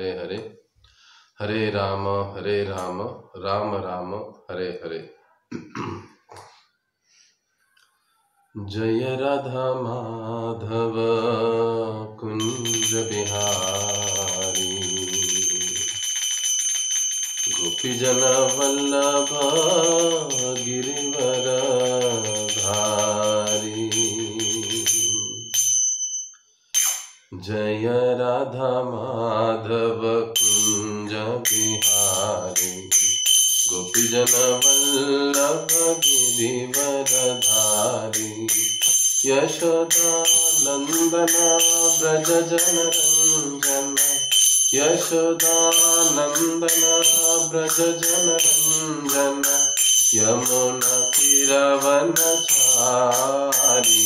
हरे हरे, हरे राम राम राम हरे हरे। जय राधा माधव कुंज बिहारी, गोपीजन वल्लभ गिरिवर धारी। जय राधा माधव कुंज बिहारी, गोपीजन वल्लभ गिरिवर धारी। यशोदा नंदन ब्रज जन रंजन, यशोदा नंदन ब्रज जन रंजन। यमुना तीरवन चारी,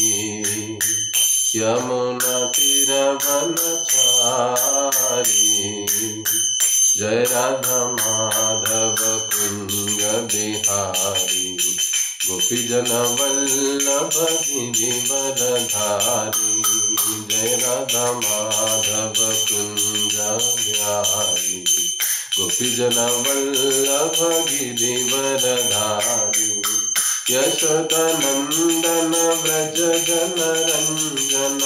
यमुना तीरवन चारी। जय राधा माधव कुंज बिहारी, गोपीजन वल्लभ गिरिवर धारी। जय राधा माधव कुंज बिहारी, गोपीजन वल्लभ गिरिवर धारी। यशोदा नंदन ब्रज जन रंजन,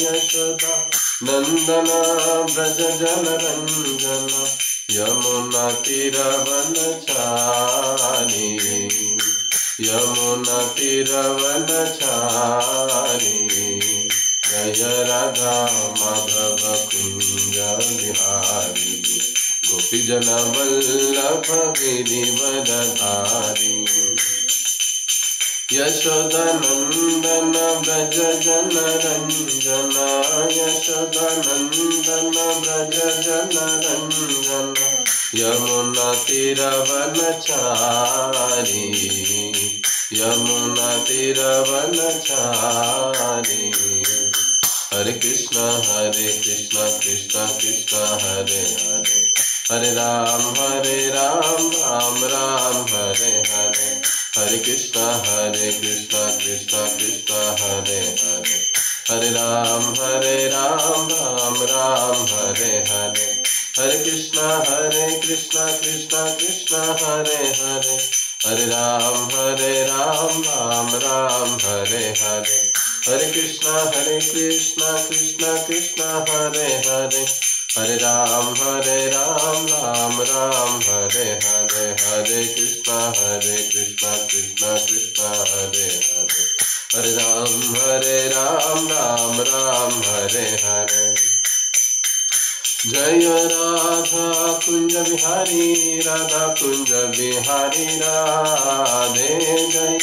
यशोदा नंदन ब्रज जन रंजन। यमुना तीरवन चारी, यमुना तीरवन चारी। जय राधा माधव कुंज बिहारी, गोपीजन वल्लभ गिरिवर धारी। यशोदा नंदन ब्रज जन रंजन, यशोदा नंदन ब्रज जन रंजन। यमुना तीरवन चारी, यमुना तीरवन चारी। हरे कृष्ण कृष्ण कृष्ण हरे हरे, हरे राम राम राम हरे हरे। हरे कृष्ण कृष्ण कृष्ण हरे हरे, हरे राम राम राम हरे हरे। हरे कृष्ण कृष्ण कृष्ण हरे हरे, हरे राम राम राम हरे हरे। हरे कृष्ण कृष्ण कृष्ण हरे हरे, हरे राम राम राम हरे हरे। हरे कृष्ण कृष्ण कृष्ण हरे हरे, हरे राम राम राम हरे हरे। जय राधा कुंज बिहारी, राधा कुंज बिहारी राधे। जय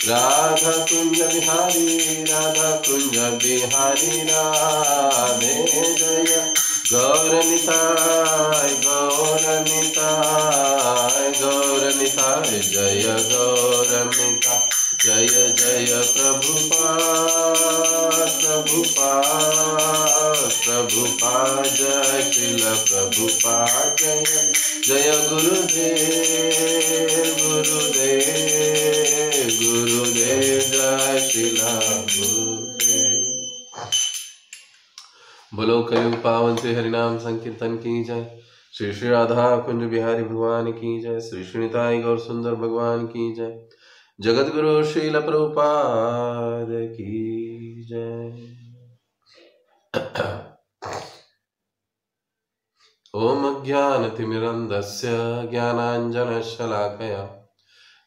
राधा कुंज बिहारी, राधा कुंज बिहारी राधे। जय गौर निताय गौर निताय गौर निताय। जय गौर निताय, जय जय प्रभुपाद प्रभुपाद प्रभुपाद। जय श्रील प्रभुपाद, जय जय गुरुदेव गुरुदेव गुरुदेव। जय श्रील गुरुदेव। बोलो कलयुग पावन श्री हरिनाम संकीर्तन की जय। श्री श्री राधा कुंज बिहारी भगवान की जय। श्री श्री निताई गौर सुंदर भगवान की जय। जगत गुरु श्रील प्रभुपाद की जय। ओम अज्ञानतिमिरन्धस्य ज्ञानाञ्जनशलाकया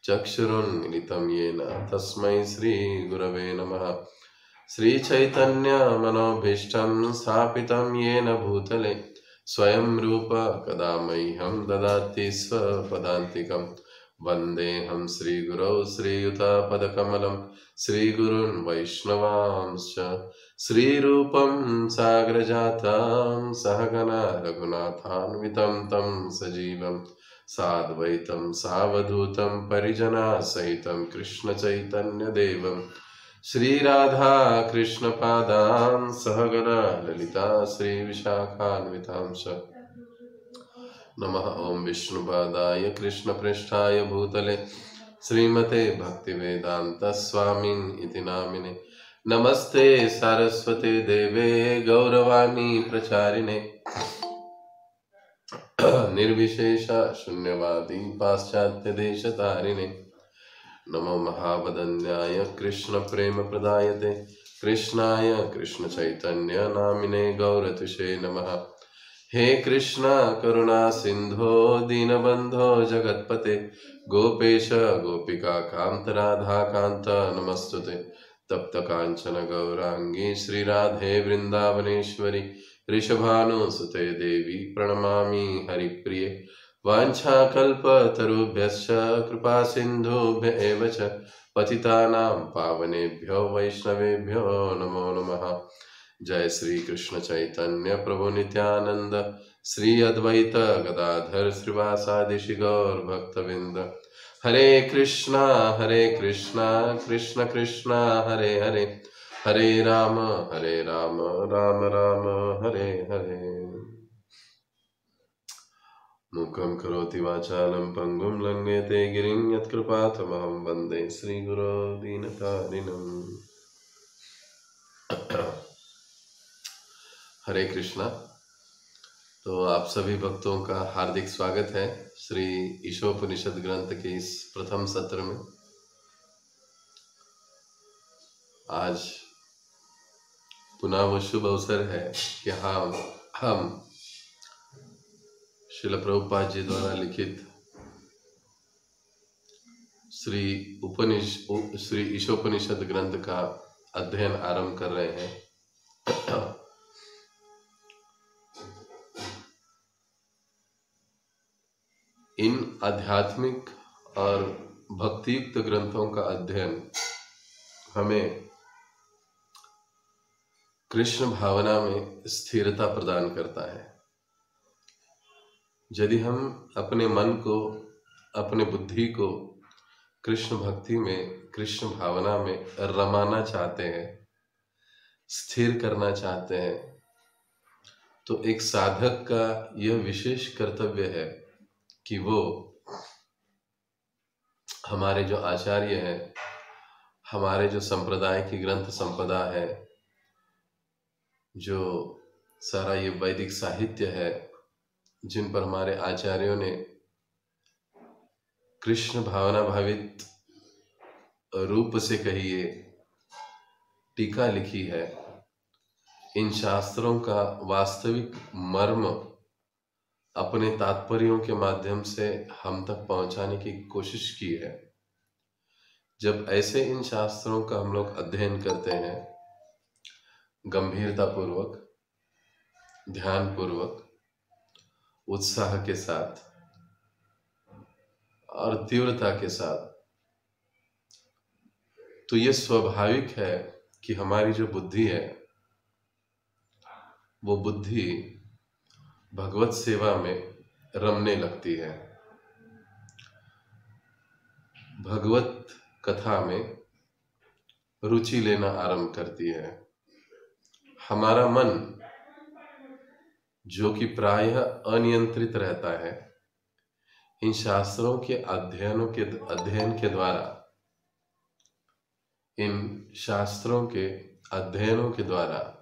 चक्षुरुन्मिलितं येन तस्मै श्रीगुरवे नमः। श्रीचैतन्यमनोभीष्टं स्थापितं येन भूतले स्वयं रूप कदा मह्यं ददाति स्वपदान्तिकं। वन्देऽहं श्रीगुरौ श्रीयुतपदकमलं श्रीगुरून् वैष्णवांश्च। श्रीरूपं साग्रजातं सहगना रघुनाथान्वितं तं सजीवं साद्वैतं सावधूतं परिजनासहितं कृष्णचैतन्यदेवं श्रीराधा कृष्णपादान् सहगना ललिता श्रीविशाखान्वितांश्च। नमः ओं विष्णुपादाय कृष्णपृष्ठाय भूतले श्रीमते भक्तिवेदांत स्वामिन् इति नामिने। नमस्ते सारस्वते देवे गौरवाणी प्रचारिणे, निर्विशेष शून्यवादी पाश्चात्य देश तारिणे नमो महावदन्याय कृष्ण प्रेम प्रदायते कृष्णाय कृष्ण चैतन्य नामिने गौरतुषे नमः। हे कृष्ण करुणा सिंधो दीनबंधो जगत्पते गोपेश गोपिका कांत राधा कांत नमस्तुते। तप्त कांचन गौरांगी श्री राधे वृंदावनेश्वरी ऋषभानुसुते देवी प्रणमामि हरिप्रिये। वाञ्छाकल्पतरुभ्यश्च कृपा सिन्धुभ्य एव च पतितानां पावनेभ्यो वैष्णवेभ्यो नमो नमः। जय श्री कृष्ण चैतन्य प्रभु नित्यानंद श्री अद्वैत गदाधर श्रीवासादि गौर भक्तविंद। हरे कृष्णा कृष्ण कृष्णा हरे हरे हरे राम राम राम हरे हरे। मूकं करोति वाचालं पंगुं लंघयते गिरिं यत्कृपातमहं वन्दे श्रीगुरो दीनतारिणम्। हरे कृष्णा। तो आप सभी भक्तों का हार्दिक स्वागत है श्री ईशोपनिषद ग्रंथ के इस प्रथम सत्र में। आज पुनः वो शुभ अवसर है कि हम श्रील प्रभुपाद जी द्वारा लिखित श्री ईशोपनिषद ग्रंथ का अध्ययन आरंभ कर रहे हैं। इन आध्यात्मिक और भक्तियुक्त ग्रंथों का अध्ययन हमें कृष्ण भावना में स्थिरता प्रदान करता है। यदि हम अपने मन को, अपने बुद्धि को कृष्ण भक्ति में, कृष्ण भावना में रमाना चाहते हैं, स्थिर करना चाहते हैं, तो एक साधक का यह विशेष कर्तव्य है कि वो हमारे जो आचार्य हैं, हमारे जो संप्रदाय की ग्रंथ संपदा है, जो सारा ये वैदिक साहित्य है, जिन पर हमारे आचार्यों ने कृष्ण भावना भावित रूप से कहिए टीका लिखी है, इन शास्त्रों का वास्तविक मर्म अपने तात्पर्यों के माध्यम से हम तक पहुंचाने की कोशिश की है। जब ऐसे इन शास्त्रों का हम लोग अध्ययन करते हैं गंभीरता पूर्वक, ध्यान पूर्वक, उत्साह के साथ और तीव्रता के साथ, तो ये स्वाभाविक है कि हमारी जो बुद्धि है वो बुद्धि भगवत सेवा में रमने लगती है, भगवत कथा में रुचि लेना आरंभ करती है। हमारा मन जो कि प्रायः अनियंत्रित रहता है, इन शास्त्रों के अध्ययन के द्वारा, इन शास्त्रों के अध्ययनों के द्वारा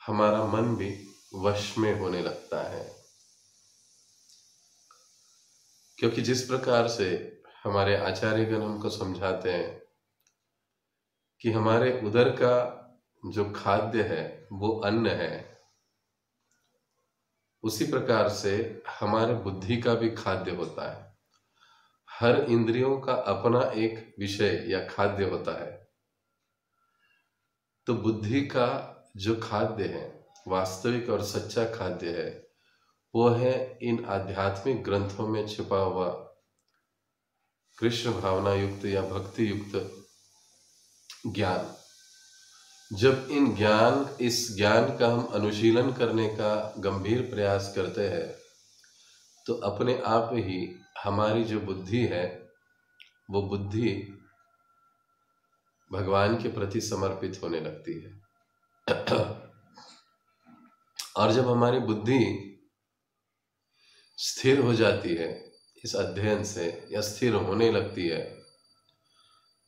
हमारा मन भी वश में होने लगता है। क्योंकि जिस प्रकार से हमारे आचार्यगण हमको समझाते हैं कि हमारे उदर का जो खाद्य है वो अन्न है, उसी प्रकार से हमारे बुद्धि का भी खाद्य होता है। हर इंद्रियों का अपना एक विषय या खाद्य होता है। तो बुद्धि का जो खाद्य है, वास्तविक और सच्चा खाद्य है, वो है इन आध्यात्मिक ग्रंथों में छिपा हुआ कृष्ण भावना युक्त या भक्ति युक्त ज्ञान। जब इस ज्ञान का हम अनुशीलन करने का गंभीर प्रयास करते हैं, तो अपने आप ही हमारी जो बुद्धि है वो बुद्धि भगवान के प्रति समर्पित होने लगती है। और जब हमारी बुद्धि स्थिर हो जाती है इस अध्ययन से, या स्थिर होने लगती है,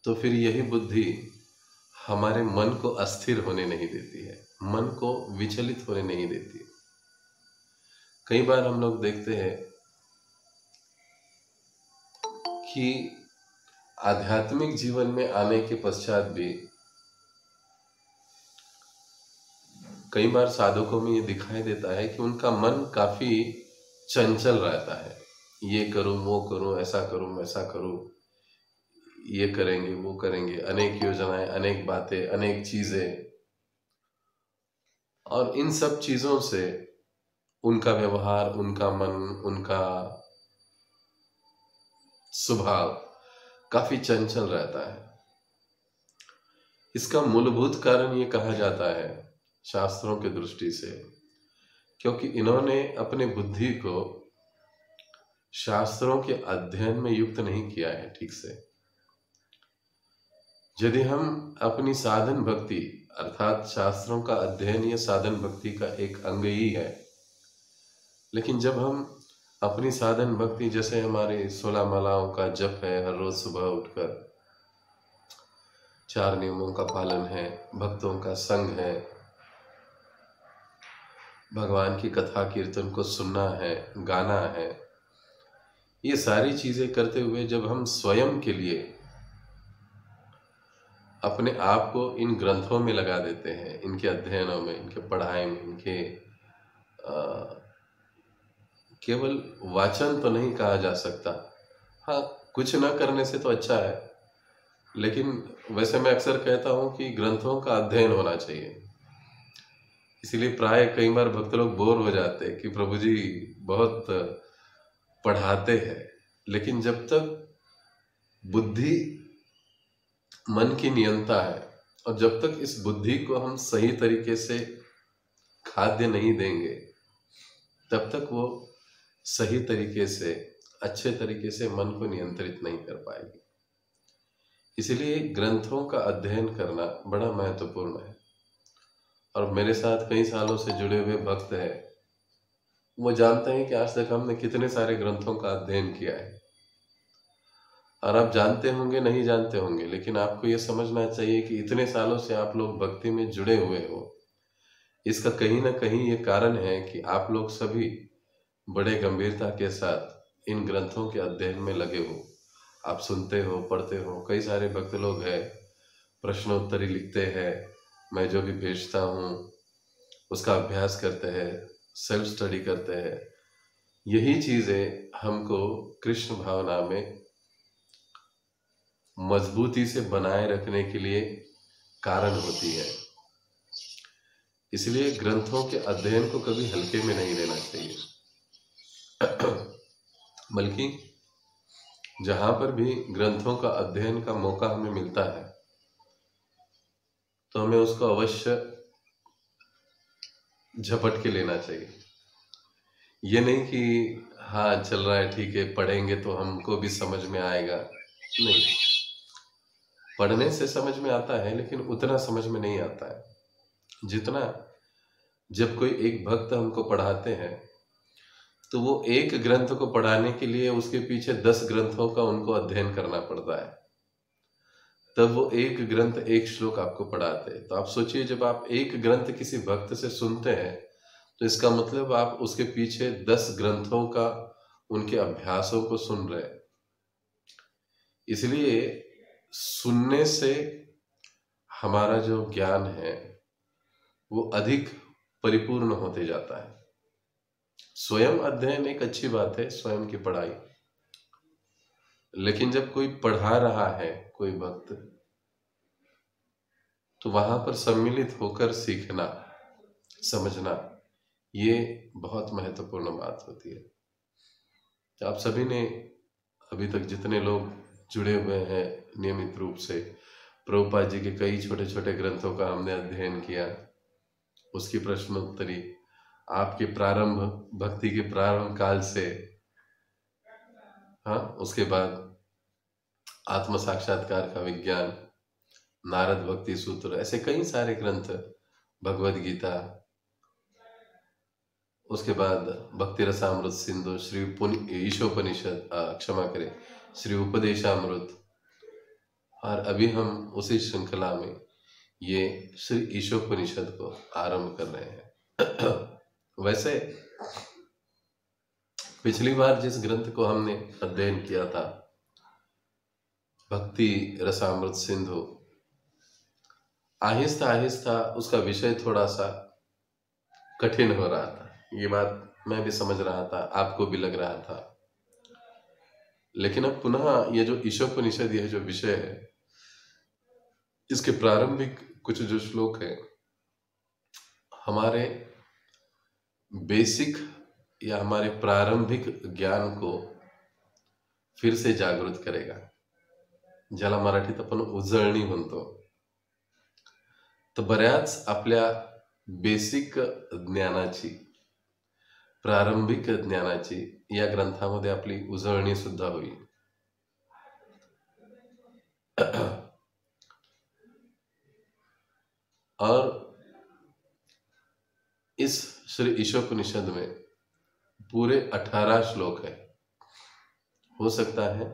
तो फिर यही बुद्धि हमारे मन को अस्थिर होने नहीं देती है, मन को विचलित होने नहीं देती। कई बार हम लोग देखते हैं कि आध्यात्मिक जीवन में आने के पश्चात भी कई बार साधकों में ये दिखाई देता है कि उनका मन काफी चंचल रहता है। ये करूं, वो करूं, ऐसा करूं, वैसा करूं, ये करेंगे, वो करेंगे, अनेक योजनाएं, अनेक बातें, अनेक चीजें, और इन सब चीजों से उनका व्यवहार, उनका मन, उनका स्वभाव काफी चंचल रहता है। इसका मूलभूत कारण ये कहा जाता है शास्त्रों की दृष्टि से, क्योंकि इन्होंने अपने बुद्धि को शास्त्रों के अध्ययन में युक्त नहीं किया है ठीक से। यदि हम अपनी साधन भक्ति, अर्थात शास्त्रों का अध्ययन ये साधन भक्ति का एक अंग ही है, लेकिन जब हम अपनी साधन भक्ति, जैसे हमारे 16 मालाओं का जप है, हर रोज सुबह उठकर 4 नियमों का पालन है, भक्तों का संग है, भगवान की कथा कीर्तन को सुनना है, गाना है, ये सारी चीजें करते हुए जब हम स्वयं के लिए अपने आप को इन ग्रंथों में लगा देते हैं, इनके अध्ययनों में, इनके पढ़ाई में, इनके केवल वाचन तो नहीं कहा जा सकता, हाँ कुछ न करने से तो अच्छा है, लेकिन वैसे मैं अक्सर कहता हूँ कि ग्रंथों का अध्ययन होना चाहिए। इसीलिए प्राय कई बार भक्त लोग बोर हो जाते हैं कि प्रभु जी बहुत पढ़ाते हैं, लेकिन जब तक बुद्धि मन की नियंता है और जब तक इस बुद्धि को हम सही तरीके से खाद्य नहीं देंगे, तब तक वो सही तरीके से, अच्छे तरीके से मन को नियंत्रित नहीं कर पाएगी। इसलिए ग्रंथों का अध्ययन करना बड़ा महत्वपूर्ण है। और मेरे साथ कई सालों से जुड़े हुए भक्त हैं, वो जानते हैं कि आज तक हमने कितने सारे ग्रंथों का अध्ययन किया है। और आप जानते होंगे, नहीं जानते होंगे, लेकिन आपको ये समझना चाहिए कि इतने सालों से आप लोग भक्ति में जुड़े हुए हो, इसका कहीं ना कहीं ये कारण है कि आप लोग सभी बड़े गंभीरता के साथ इन ग्रंथों के अध्ययन में लगे हो। आप सुनते हो, पढ़ते हो। कई सारे भक्त लोग हैं, प्रश्नोत्तरी लिखते हैं, मैं जो भी भेजता हूँ उसका अभ्यास करते हैं, सेल्फ स्टडी करते हैं। यही चीजें हमको कृष्ण भावना में मजबूती से बनाए रखने के लिए कारण होती है। इसलिए ग्रंथों के अध्ययन को कभी हल्के में नहीं लेना चाहिए, बल्कि जहां पर भी ग्रंथों का अध्ययन का मौका हमें मिलता है तो हमें उसको अवश्य झपट के लेना चाहिए। ये नहीं कि हाँ चल रहा है, ठीक है, पढ़ेंगे तो हमको भी समझ में आएगा। नहीं, पढ़ने से समझ में आता है, लेकिन उतना समझ में नहीं आता है जितना जब कोई एक भक्त हमको पढ़ाते हैं तो वो एक ग्रंथ को पढ़ाने के लिए उसके पीछे 10 ग्रंथों का उनको अध्ययन करना पड़ता है, तब वो एक ग्रंथ, एक श्लोक आपको पढ़ाते हैं। तो आप सोचिए, जब आप एक ग्रंथ किसी भक्त से सुनते हैं तो इसका मतलब आप उसके पीछे 10 ग्रंथों का, उनके अभ्यासों को सुन रहे हैं। इसलिए सुनने से हमारा जो ज्ञान है वो अधिक परिपूर्ण होते जाता है। स्वयं अध्ययन एक अच्छी बात है, स्वयं की पढ़ाई, लेकिन जब कोई पढ़ा रहा है, कोई भक्त, तो वहां पर सम्मिलित होकर सीखना, समझना, ये बहुत महत्वपूर्ण बात होती है। तो आप सभी ने अभी तक जितने लोग जुड़े हुए हैं नियमित रूप से, प्रभुपाद जी के कई छोटे छोटे ग्रंथों का हमने अध्ययन किया, उसकी प्रश्नोत्तरी, आपके प्रारंभ, भक्ति के प्रारंभ काल से, हाँ, उसके बाद आत्म साक्षात्कार का विज्ञान, नारद भक्ति सूत्र, ऐसे कई सारे ग्रंथ, भगवद गीता, उसके बाद भक्ति रसामृत सिंधु, श्री ईशोपनिषद, क्षमा करें, श्री उपदेशामृत, और अभी हम उसी श्रृंखला में ये श्री ईशोपनिषद को आरंभ कर रहे हैं। वैसे पिछली बार जिस ग्रंथ को हमने अध्ययन किया था, भक्ति रसामृत सिंधु, आहिस्ता आहिस्ता उसका विषय थोड़ा सा कठिन हो रहा था। ये बात मैं भी समझ रहा था, आपको भी लग रहा था। लेकिन अब पुनः ये जो ईशोपनिषद, यह जो विषय है, इसके प्रारंभिक कुछ जो श्लोक है, हमारे बेसिक या हमारे प्रारंभिक ज्ञान को फिर से जागृत करेगा, ज्याला मराठीत आपण उजळणी म्हणतो। तर बऱ्याच आपल्या बेसिक ज्ञानाची, प्रारंभिक ज्ञानाची या ग्रंथामध्ये आपली उजळणी सुद्धा होईल। और इस श्री ईशोपनिषद में पूरे 18 श्लोक है। हो सकता है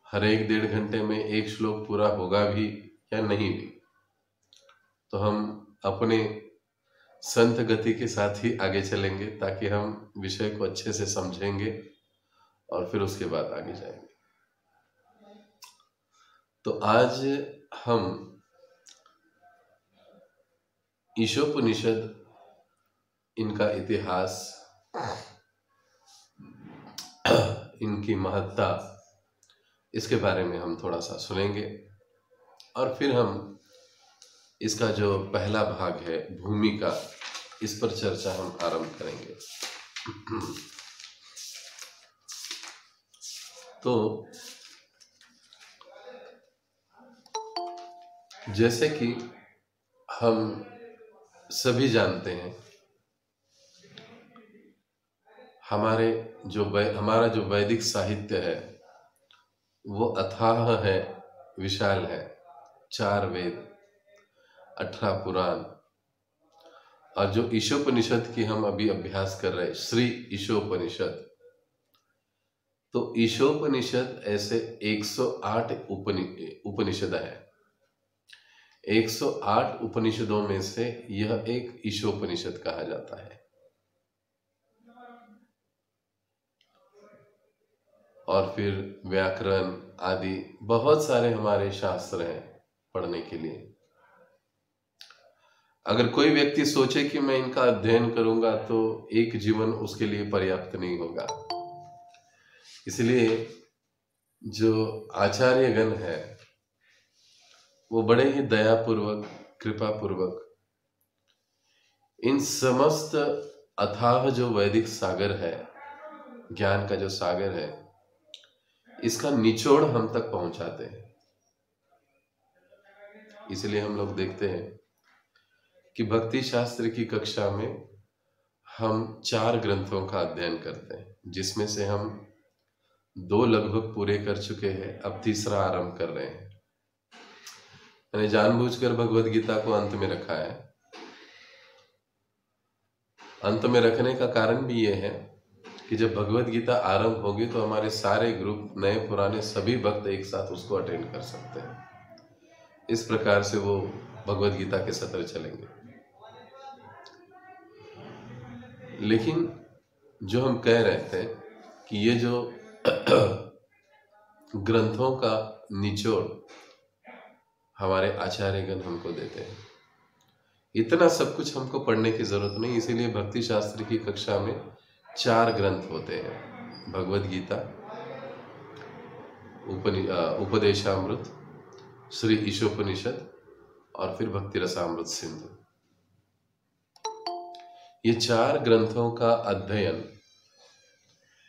हर एक 1.5 घंटे में एक श्लोक पूरा होगा भी या नहीं भी, तो हम अपने संत गति के साथ ही आगे चलेंगे, ताकि हम विषय को अच्छे से समझेंगे और फिर उसके बाद आगे जाएंगे। तो आज हम ईशोपनिषद, इनका इतिहास, इनकी महत्ता, इसके बारे में हम थोड़ा सा सुनेंगे और फिर हम इसका जो पहला भाग है भूमिका, इस पर चर्चा हम आरंभ करेंगे। तो जैसे कि हम सभी जानते हैं, हमारा जो वैदिक साहित्य है वो अथाह है, विशाल है। 4 वेद, 18 पुराण, और जो ईशोपनिषद की हम अभी अभ्यास कर रहे हैं, श्री ईशोपनिषद, तो ईशोपनिषद ऐसे 108 उपनिषद है। 108 उपनिषदों में से यह एक ईशोपनिषद कहा जाता है। और फिर व्याकरण आदि बहुत सारे हमारे शास्त्र हैं पढ़ने के लिए। अगर कोई व्यक्ति सोचे कि मैं इनका अध्ययन करूंगा तो एक जीवन उसके लिए पर्याप्त नहीं होगा। इसलिए जो आचार्यगण है वो बड़े ही दयापूर्वक, कृपापूर्वक इन समस्त अथाह जो वैदिक सागर है, ज्ञान का जो सागर है, इसका निचोड़ हम तक पहुंचाते हैं। इसलिए हम लोग देखते हैं कि भक्ति शास्त्र की कक्षा में हम 4 ग्रंथों का अध्ययन करते हैं, जिसमें से हम 2 लगभग पूरे कर चुके हैं, अब तीसरा आरंभ कर रहे हैं। मैंने जानबूझकर भगवद गीता को अंत में रखा है। अंत में रखने का कारण भी यह है कि जब भगवद गीता आरंभ होगी तो हमारे सारे ग्रुप, नए पुराने सभी भक्त एक साथ उसको अटेंड कर सकते हैं। इस प्रकार से वो भगवद गीता के सत्र चलेंगे। लेकिन जो हम कह रहे थे कि ये जो ग्रंथों का निचोड़ हमारे आचार्यगण हमको देते हैं, इतना सब कुछ हमको पढ़ने की जरूरत नहीं। इसीलिए भक्ति शास्त्र की कक्षा में 4 ग्रंथ होते हैं: भगवद गीता, उपदेशामृत, श्री ईशोपनिषद और फिर भक्ति रसामृत सिंधु। ये 4 ग्रंथों का अध्ययन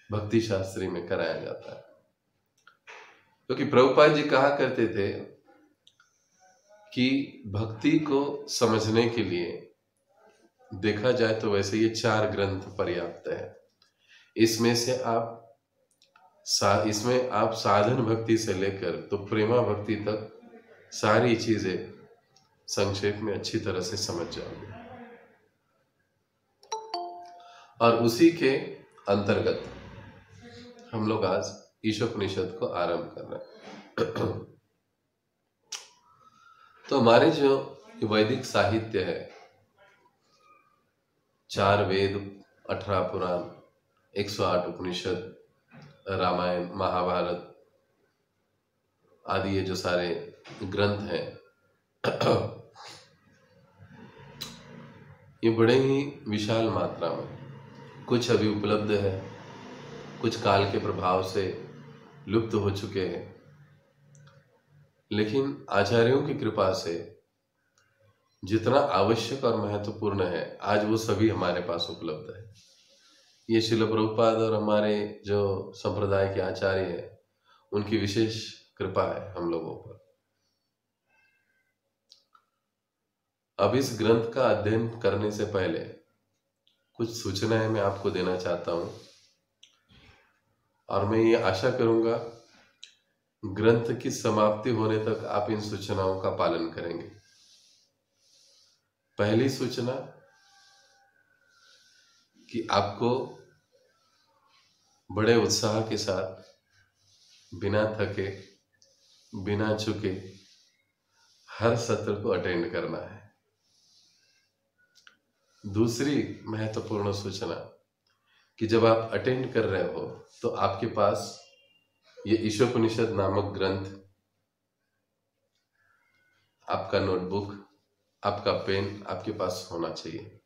भक्ति शास्त्री में कराया जाता है। क्योंकि प्रभुपाद जी कहा करते थे कि भक्ति को समझने के लिए देखा जाए तो वैसे ये 4 ग्रंथ पर्याप्त है। इसमें आप साधन भक्ति से लेकर तो प्रेमा भक्ति तक सारी चीजें संक्षेप में अच्छी तरह से समझ जाओगे। और उसी के अंतर्गत हम लोग आज ईशोपनिषद को आरंभ कर रहे हैं। तो हमारे जो वैदिक साहित्य है, 4 वेद, 18 पुराण, 108 उपनिषद, रामायण, महाभारत आदि ये जो सारे ग्रंथ हैं ये बड़े ही विशाल मात्रा में, कुछ अभी उपलब्ध है, कुछ काल के प्रभाव से लुप्त हो चुके हैं, लेकिन आचार्यों की कृपा से जितना आवश्यक और महत्वपूर्ण है आज वो सभी हमारे पास उपलब्ध है। ये श्रील प्रभुपाद और हमारे जो संप्रदाय के आचार्य हैं उनकी विशेष कृपा है हम लोगों पर। अब इस ग्रंथ का अध्ययन करने से पहले कुछ सूचनाएं मैं आपको देना चाहता हूं और मैं ये आशा करूंगा ग्रंथ की समाप्ति होने तक आप इन सूचनाओं का पालन करेंगे। पहली सूचना कि आपको बड़े उत्साह के साथ, बिना थके, बिना चुके हर सत्र को अटेंड करना है। दूसरी महत्वपूर्ण सूचना कि जब आप अटेंड कर रहे हो तो आपके पास ये ईशोपनिषद नामक ग्रंथ, आपका नोटबुक, आपका पेन आपके पास होना चाहिए,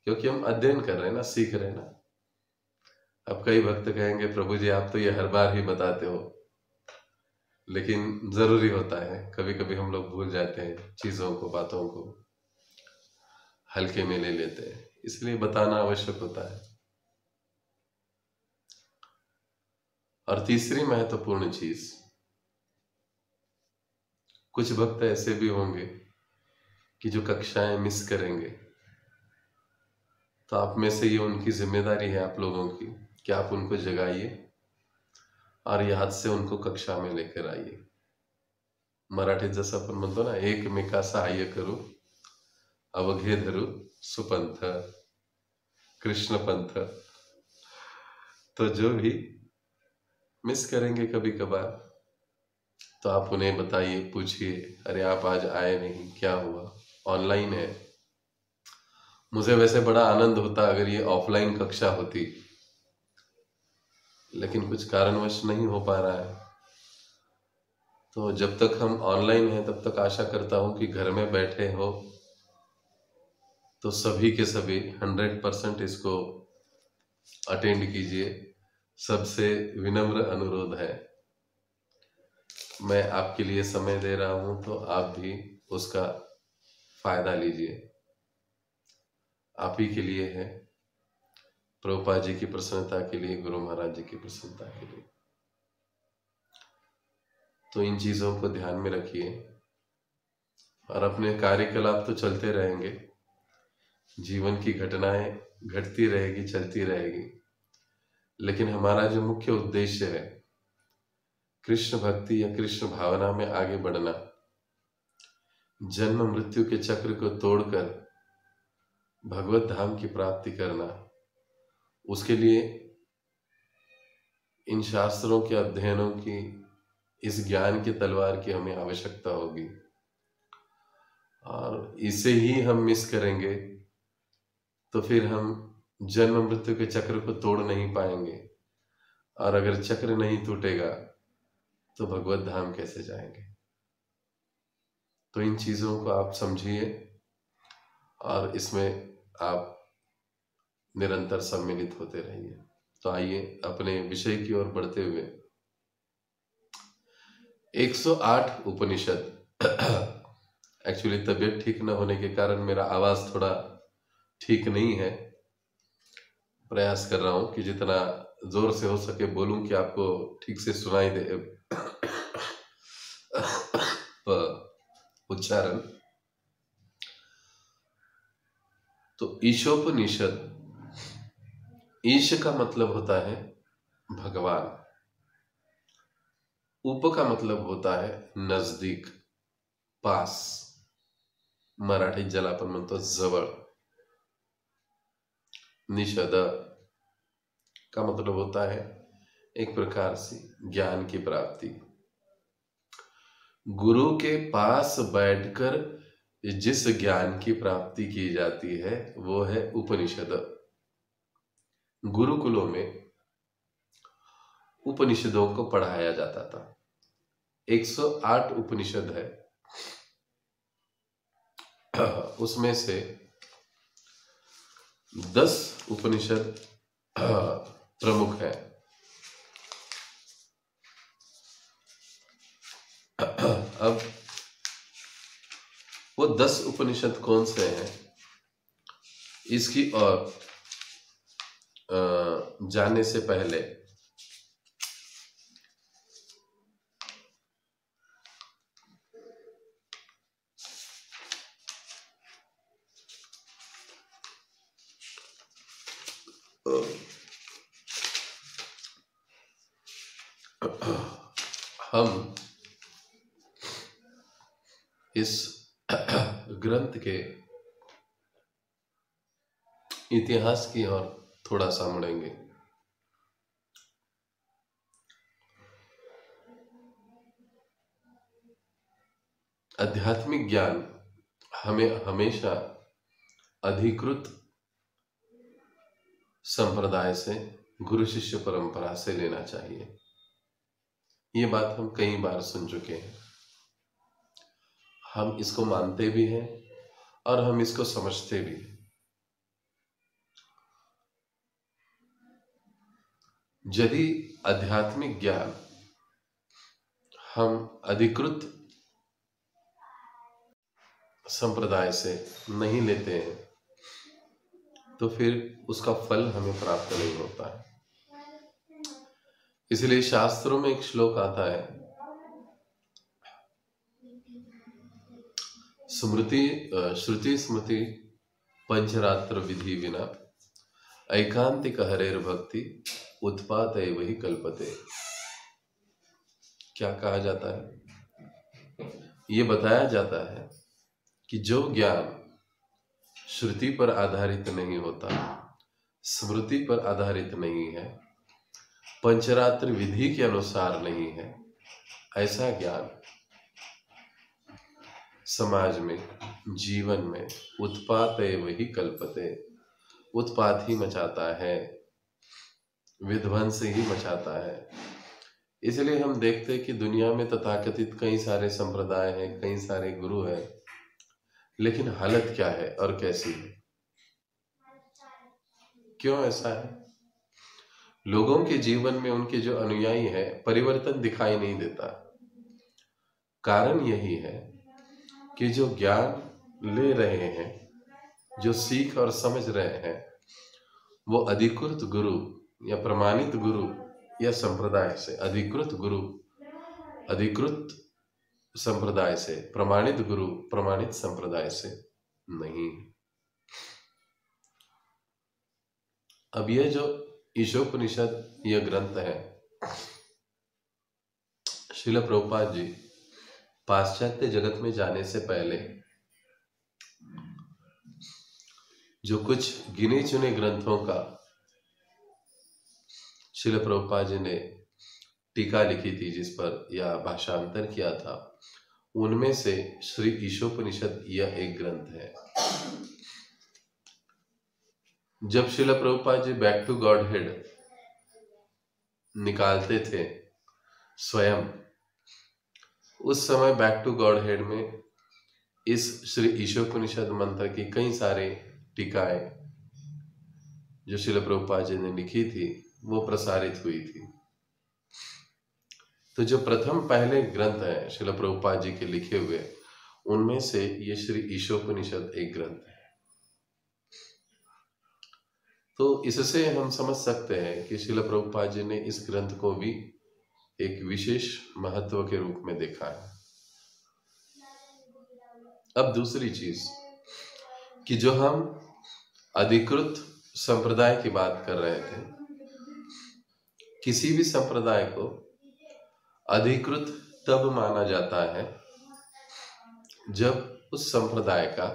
क्योंकि हम अध्ययन कर रहे हैं ना, सीख रहे हैं ना। अब कई भक्त कहेंगे प्रभु जी आप तो ये हर बार ही बताते हो, लेकिन जरूरी होता है, कभी कभी हम लोग भूल जाते हैं चीजों को, बातों को हल्के में ले लेते हैं, इसलिए बताना आवश्यक होता है। और तीसरी महत्वपूर्ण चीज, कुछ भक्त ऐसे भी होंगे कि जो कक्षाएं मिस करेंगे, तो आप में से ये उनकी जिम्मेदारी है आप लोगों की कि आप उनको जगाइए और याद से उनको कक्षा में लेकर आइए। मराठीत जसं आपण म्हणतो ना, एकमेका सहाय्य करू अवघे धरू सुपंथ कृष्ण पंथ। तो जो भी मिस करेंगे कभी कभार तो आप उन्हें बताइए, पूछिए, अरे आप आज आए नहीं, क्या हुआ? ऑनलाइन है। मुझे वैसे बड़ा आनंद होता अगर ये ऑफलाइन कक्षा होती, लेकिन कुछ कारणवश नहीं हो पा रहा है। तो जब तक हम ऑनलाइन हैं तब तक आशा करता हूं कि घर में बैठे हो तो सभी के सभी 100% इसको अटेंड कीजिए। सबसे विनम्र अनुरोध है, मैं आपके लिए समय दे रहा हूं तो आप भी उसका फायदा लीजिए। आप ही के लिए है, प्रभुपाद जी की प्रसन्नता के लिए, गुरु महाराज जी की प्रसन्नता के लिए। तो इन चीजों को ध्यान में रखिए और अपने कार्यकलाप तो चलते रहेंगे, जीवन की घटनाएं घटती रहेगी, चलती रहेगी, लेकिन हमारा जो मुख्य उद्देश्य है कृष्ण भक्ति या कृष्ण भावना में आगे बढ़ना, जन्म मृत्यु के चक्र को तोड़कर भगवत धाम की प्राप्ति करना, उसके लिए इन शास्त्रों के अध्ययनों की, इस ज्ञान की तलवार की हमें आवश्यकता होगी। और इसे ही हम मिस करेंगे तो फिर हम जन्म मृत्यु के चक्र को तोड़ नहीं पाएंगे, और अगर चक्र नहीं टूटेगा तो भगवत धाम कैसे जाएंगे? तो इन चीजों को आप समझिए और इसमें आप निरंतर सम्मिलित होते रहिए। तो आइए अपने विषय की ओर बढ़ते हुए 108 उपनिषद एक्चुअली तबीयत ठीक न होने के कारण मेरा आवाज थोड़ा ठीक नहीं है। प्रयास कर रहा हूं कि जितना जोर से हो सके बोलूं कि आपको ठीक से सुनाई दे उच्चारण। तो ईशोपनिषद, ईश का मतलब होता है भगवान, उप का मतलब होता है नजदीक, पास, मराठी ज्याला आपण म्हणतो जवळ। निषद का मतलब होता है एक प्रकार से ज्ञान की प्राप्ति। गुरु के पास बैठकर जिस ज्ञान की प्राप्ति की जाती है वो है उपनिषद। गुरुकुलों में उपनिषदों को पढ़ाया जाता था। 108 उपनिषद है, उसमें से 10 उपनिषद प्रमुख है। अब वो 10 उपनिषद कौन से हैं, इसकी और जानने से पहले हम इस ग्रंथ के इतिहास की ओर थोड़ा सा मुड़ेंगे। आध्यात्मिक ज्ञान हमें हमेशा अधिकृत संप्रदाय से, गुरु शिष्य परंपरा से लेना चाहिए। ये बात हम कई बार सुन चुके हैं, हम इसको मानते भी हैं और हम इसको समझते भी हैं। यदि आध्यात्मिक ज्ञान हम अधिकृत संप्रदाय से नहीं लेते हैं तो फिर उसका फल हमें प्राप्त नहीं होता है। इसलिए शास्त्रों में एक श्लोक आता है, श्रुति स्मृति पंचरात्र विधि विना ऐकांतिक हरेर भक्ति उत्पात वही कल्पते। क्या कहा जाता है? ये बताया जाता है कि जो ज्ञान श्रुति पर आधारित नहीं होता, स्मृति पर आधारित नहीं है, पंचरात्र विधि के अनुसार नहीं है, ऐसा ज्ञान समाज में, जीवन में उत्पात वही कल्पते, उत्पात ही मचाता है, विध्वंस ही मचाता है। इसलिए हम देखते हैं कि दुनिया में तथाकथित कई सारे संप्रदाय हैं, कई सारे गुरु हैं, लेकिन हालत क्या है और कैसी है? क्यों ऐसा है? लोगों के जीवन में उनके जो अनुयायी हैं, परिवर्तन दिखाई नहीं देता। कारण यही है कि जो ज्ञान ले रहे हैं, जो सीख और समझ रहे हैं, वो अधिकृत गुरु या प्रमाणित गुरु या संप्रदाय से, अधिकृत गुरु, अधिकृत संप्रदाय से, प्रमाणित गुरु, प्रमाणित संप्रदाय से नहीं। अब ये जो ईशोपनिषद यह ग्रंथ है, श्रील प्रभुपाद जी पाश्चात्य जगत में जाने से पहले जो कुछ गिने चुने ग्रंथों का श्रील प्रभुपाद जी ने टीका लिखी थी, जिस पर या भाषांतर किया था, उनमें से श्री ईशोपनिषद यह एक ग्रंथ है। जब Srila Prabhupada ji back to God head निकालते थे स्वयं, उस समय बैक टू गॉड हेड में इस श्री ईशोपनिषद मंत्र की कई सारे टीकाएं जो श्रील प्रभुपाद जी ने लिखी थी वो प्रसारित हुई थी। तो जो प्रथम पहले ग्रंथ है श्रील प्रभुपाद जी के लिखे हुए, उनमें से ये श्री ईशोपनिषद एक ग्रंथ है। तो इससे हम समझ सकते हैं कि श्रील प्रभुपाद जी ने इस ग्रंथ को भी एक विशेष महत्व के रूप में देखा है। अब दूसरी चीज कि जो हम अधिकृत संप्रदाय की बात कर रहे थे, किसी भी संप्रदाय को अधिकृत तब माना जाता है जब उस संप्रदाय का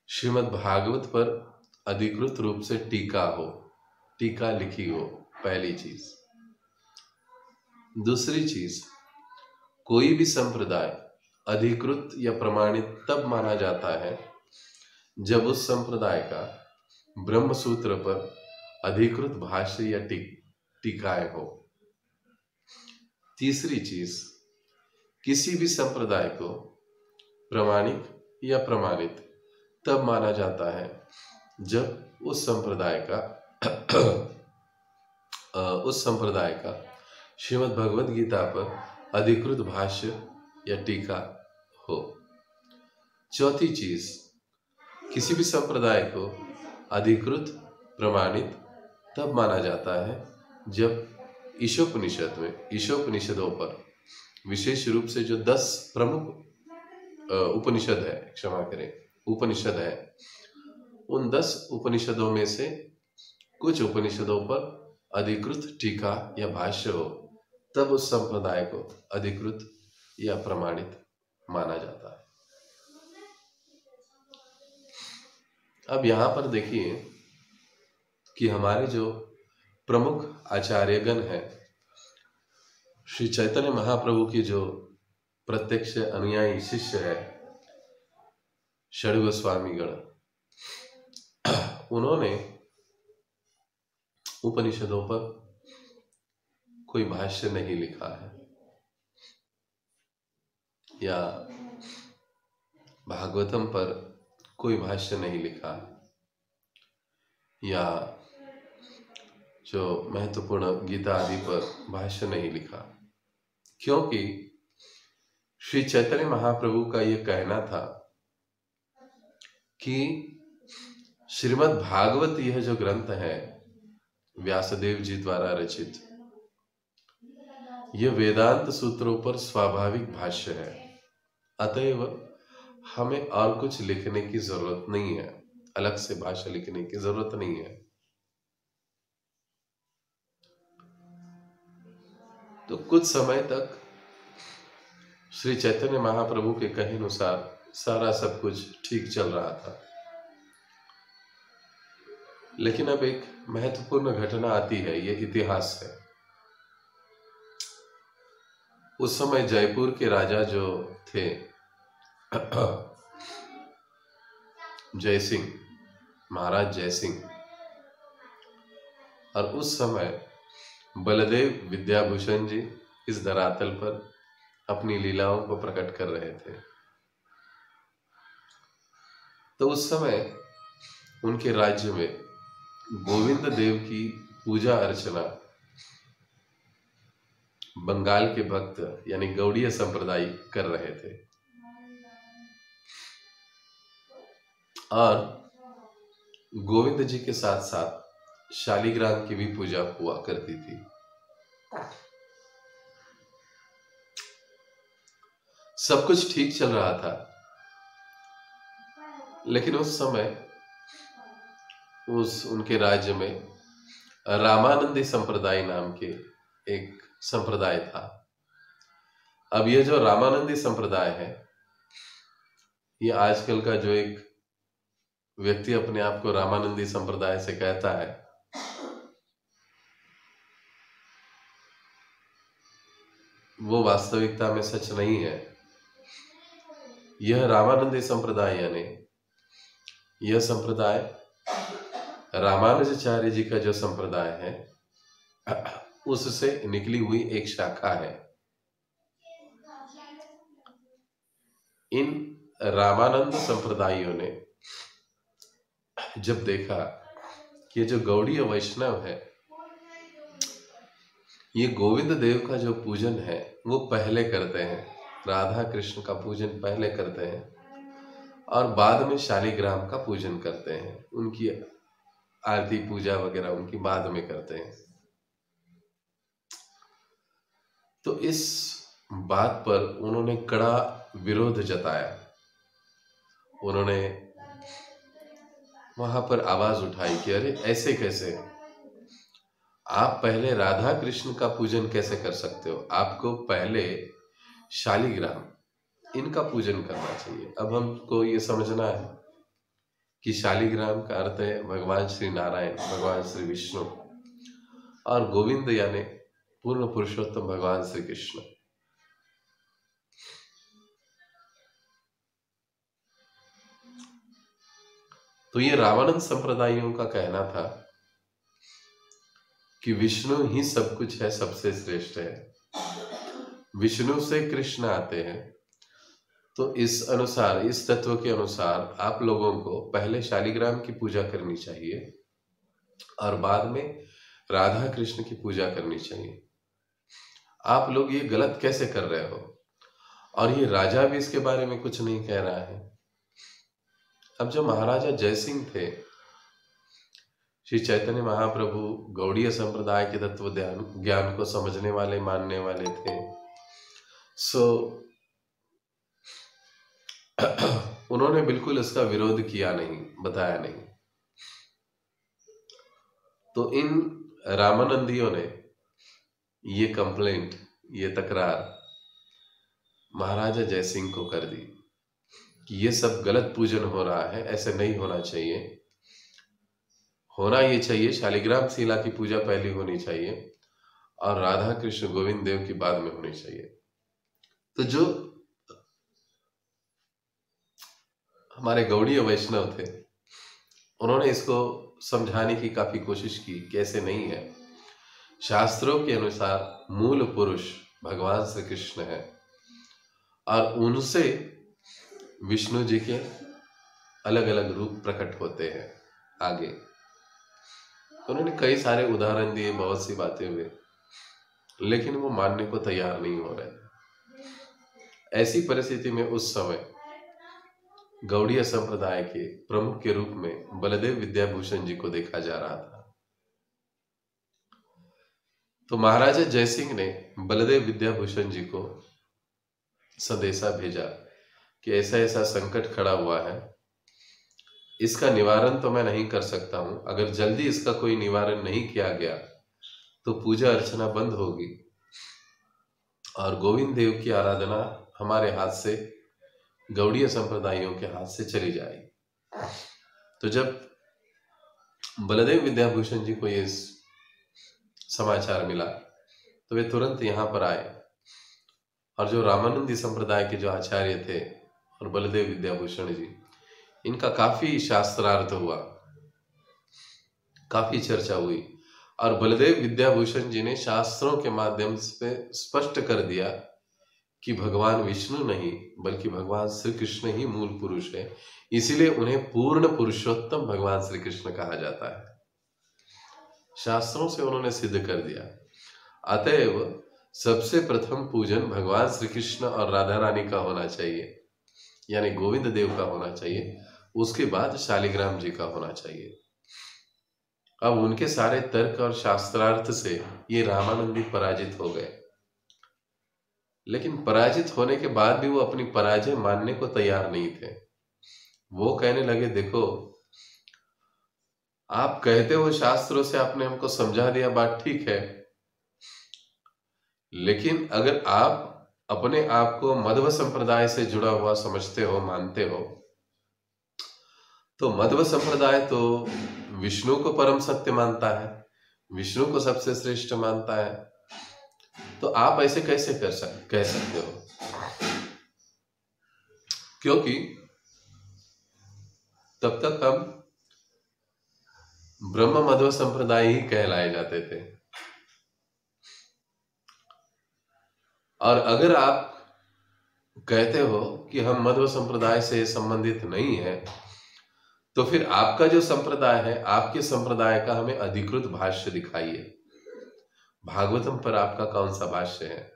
श्रीमद् भागवत पर अधिकृत रूप से टीका हो, टीका लिखी हो, पहली चीज। दूसरी चीज, कोई भी संप्रदाय अधिकृत या प्रमाणित तब माना जाता है जब उस संप्रदाय का ब्रह्म सूत्र पर अधिकृत भाष्य या टीकाएं हो। तीसरी चीज, किसी भी संप्रदाय को प्रमाणिक या प्रमाणित तब माना जाता है जब उस संप्रदाय का श्रीमद् भगवद गीता पर अधिकृत भाष्य या टीका हो। चौथी चीज, किसी भी संप्रदाय को अधिकृत प्रमाणित तब माना जाता है जब ईशोपनिषदों पर, विशेष रूप से जो 10 प्रमुख उपनिषद है, क्षमा करें, उपनिषद है, उन 10 उपनिषदों में से कुछ उपनिषदों पर अधिकृत टीका या भाष्य हो, तब उस संप्रदाय को अधिकृत या प्रमाणित माना जाता है। अब यहां पर देखिए कि हमारे जो प्रमुख आचार्यगण हैं, श्री चैतन्य महाप्रभु की जो प्रत्यक्ष अनुयायी शिष्य है षड गोस्वामी गण, उन्होंने उपनिषदों पर कोई भाष्य नहीं लिखा है, या भागवतम पर कोई भाष्य नहीं लिखा है, या जो महत्वपूर्ण गीता आदि पर भाष्य नहीं लिखा, क्योंकि श्री चैतन्य महाप्रभु का यह कहना था कि श्रीमद् भागवत यह जो ग्रंथ है व्यासदेव जी द्वारा रचित, यह वेदांत सूत्रों पर स्वाभाविक भाष्य है, अतएव हमें और कुछ लिखने की जरूरत नहीं है, अलग से भाष्य लिखने की जरूरत नहीं है। तो कुछ समय तक श्री चैतन्य महाप्रभु के कहे अनुसार सारा सब कुछ ठीक चल रहा था, लेकिन अब एक महत्वपूर्ण घटना आती है, यह इतिहास है। उस समय जयपुर के राजा जो थे जयसिंह, महाराज जयसिंह, और उस समय बलदेव विद्याभूषण जी इस धरातल पर अपनी लीलाओं को प्रकट कर रहे थे। तो उस समय उनके राज्य में गोविंद देव की पूजा अर्चना बंगाल के भक्त यानी गौड़ीय संप्रदाय कर रहे थे, और गोविंद जी के साथ साथ शालिग्राम की भी पूजा हुआ करती थी। सब कुछ ठीक चल रहा था, लेकिन उस समय उनके राज्य में रामानंदी संप्रदाय नाम के एक संप्रदाय था। अब ये जो रामानंदी संप्रदाय है, ये आजकल का जो एक व्यक्ति अपने आप को रामानंदी संप्रदाय से कहता है, वो वास्तविकता में सच नहीं है। यह रामानंदी संप्रदाय यानी यह संप्रदाय रामानुजाचार्य जी का जो संप्रदाय है, उससे निकली हुई एक शाखा है। इन रामानंद संप्रदायों ने जब देखा कि जो गौड़ीय वैष्णव है, ये गोविंद देव का जो पूजन है वो पहले करते हैं, राधा कृष्ण का पूजन पहले करते हैं, और बाद में शालिग्राम का पूजन करते हैं, उनकी आरती पूजा वगैरह उनकी बाद में करते हैं। तो इस बात पर उन्होंने कड़ा विरोध जताया। उन्होंने वहां पर आवाज उठाई कि अरे ऐसे कैसे, आप पहले राधा कृष्ण का पूजन कैसे कर सकते हो, आपको पहले शालिग्राम इनका पूजन करना चाहिए। अब हमको ये समझना है कि शालिग्राम का अर्थ है भगवान श्री नारायण, भगवान श्री विष्णु, और गोविंद यानी पूर्ण पुरुषोत्तम भगवान श्री कृष्ण। तो ये रामानंद संप्रदायों का कहना था कि विष्णु ही सब कुछ है, सबसे श्रेष्ठ है। विष्णु से कृष्ण आते हैं। तो इस अनुसार, इस तत्व के अनुसार आप लोगों को पहले शालिग्राम की पूजा करनी चाहिए और बाद में राधा कृष्ण की पूजा करनी चाहिए। आप लोग ये गलत कैसे कर रहे हो? और ये राजा भी इसके बारे में कुछ नहीं कह रहा है। अब जो महाराजा जयसिंह थे, श्री चैतन्य महाप्रभु गौड़ीय संप्रदाय के तत्व ज्ञान को समझने वाले, मानने वाले थे। सो उन्होंने बिल्कुल इसका विरोध किया नहीं, बताया नहीं। तो इन रामानंदियों ने ये कंप्लेंट, ये तकरार महाराजा जयसिंह को कर दी कि ये सब गलत पूजन हो रहा है, ऐसे नहीं होना चाहिए। होना ये चाहिए, शालिग्राम शिला की पूजा पहले होनी चाहिए और राधा कृष्ण गोविंद देव की बाद में होनी चाहिए। तो जो हमारे गौड़ीय वैष्णव थे, उन्होंने इसको समझाने की काफी कोशिश की कि ऐसे नहीं है। शास्त्रों के अनुसार मूल पुरुष भगवान श्री कृष्ण है और उनसे विष्णु जी के अलग अलग रूप प्रकट होते हैं आगे। उन्होंने कई सारे उदाहरण दिए, बहुत सी बातें हुए, लेकिन वो मानने को तैयार नहीं हो रहे थे। ऐसी परिस्थिति में उस समय गौड़ीय संप्रदाय के प्रमुख के रूप में बलदेव विद्याभूषण जी को देखा जा रहा था। तो महाराजा जयसिंह ने बलदेव विद्याभूषण जी को संदेशा भेजा कि ऐसा ऐसा संकट खड़ा हुआ है, इसका निवारण तो मैं नहीं कर सकता हूं। अगर जल्दी इसका कोई निवारण नहीं किया गया तो पूजा अर्चना बंद होगी और गोविंद देव की आराधना हमारे हाथ से, गौड़ीय संप्रदायों के हाथ से चली जाएगी। तो जब बलदेव विद्याभूषण जी को ये समाचार मिला तो वे तुरंत यहाँ पर आए और जो रामानंदी संप्रदाय के जो आचार्य थे और बलदेव विद्याभूषण जी, इनका काफी शास्त्रार्थ हुआ, काफी चर्चा हुई और बलदेव विद्याभूषण जी ने शास्त्रों के माध्यम से स्पष्ट कर दिया कि भगवान विष्णु नहीं बल्कि भगवान श्री कृष्ण ही मूल पुरुष है। इसीलिए उन्हें पूर्ण पुरुषोत्तम भगवान श्री कृष्ण कहा जाता है। शास्त्रों से उन्होंने सिद्ध कर दिया। अतएव सबसे प्रथम पूजन भगवान श्री कृष्ण और राधा रानी का होना चाहिए, यानी गोविंद देव का होना चाहिए। उसके बाद शालिग्राम जी का होना चाहिए। अब उनके सारे तर्क और शास्त्रार्थ से ये रामानंदी पराजित हो गए, लेकिन पराजित होने के बाद भी वो अपनी पराजय मानने को तैयार नहीं थे। वो कहने लगे, देखो आप कहते हो शास्त्रों से आपने हमको समझा दिया, बात ठीक है, लेकिन अगर आप अपने आप को मध्व संप्रदाय से जुड़ा हुआ समझते हो, मानते हो, तो मध्व संप्रदाय तो विष्णु को परम सत्य मानता है, विष्णु को सबसे श्रेष्ठ मानता है, तो आप ऐसे कैसे कह सकते हो? क्योंकि तब तक हम ब्रह्म मध्व संप्रदाय ही कहलाए जाते थे। और अगर आप कहते हो कि हम मध्व संप्रदाय से संबंधित नहीं है, तो फिर आपका जो संप्रदाय है, आपके संप्रदाय का हमें अधिकृत भाष्य दिखाइए। भागवतम पर आपका कौन सा भाष्य है?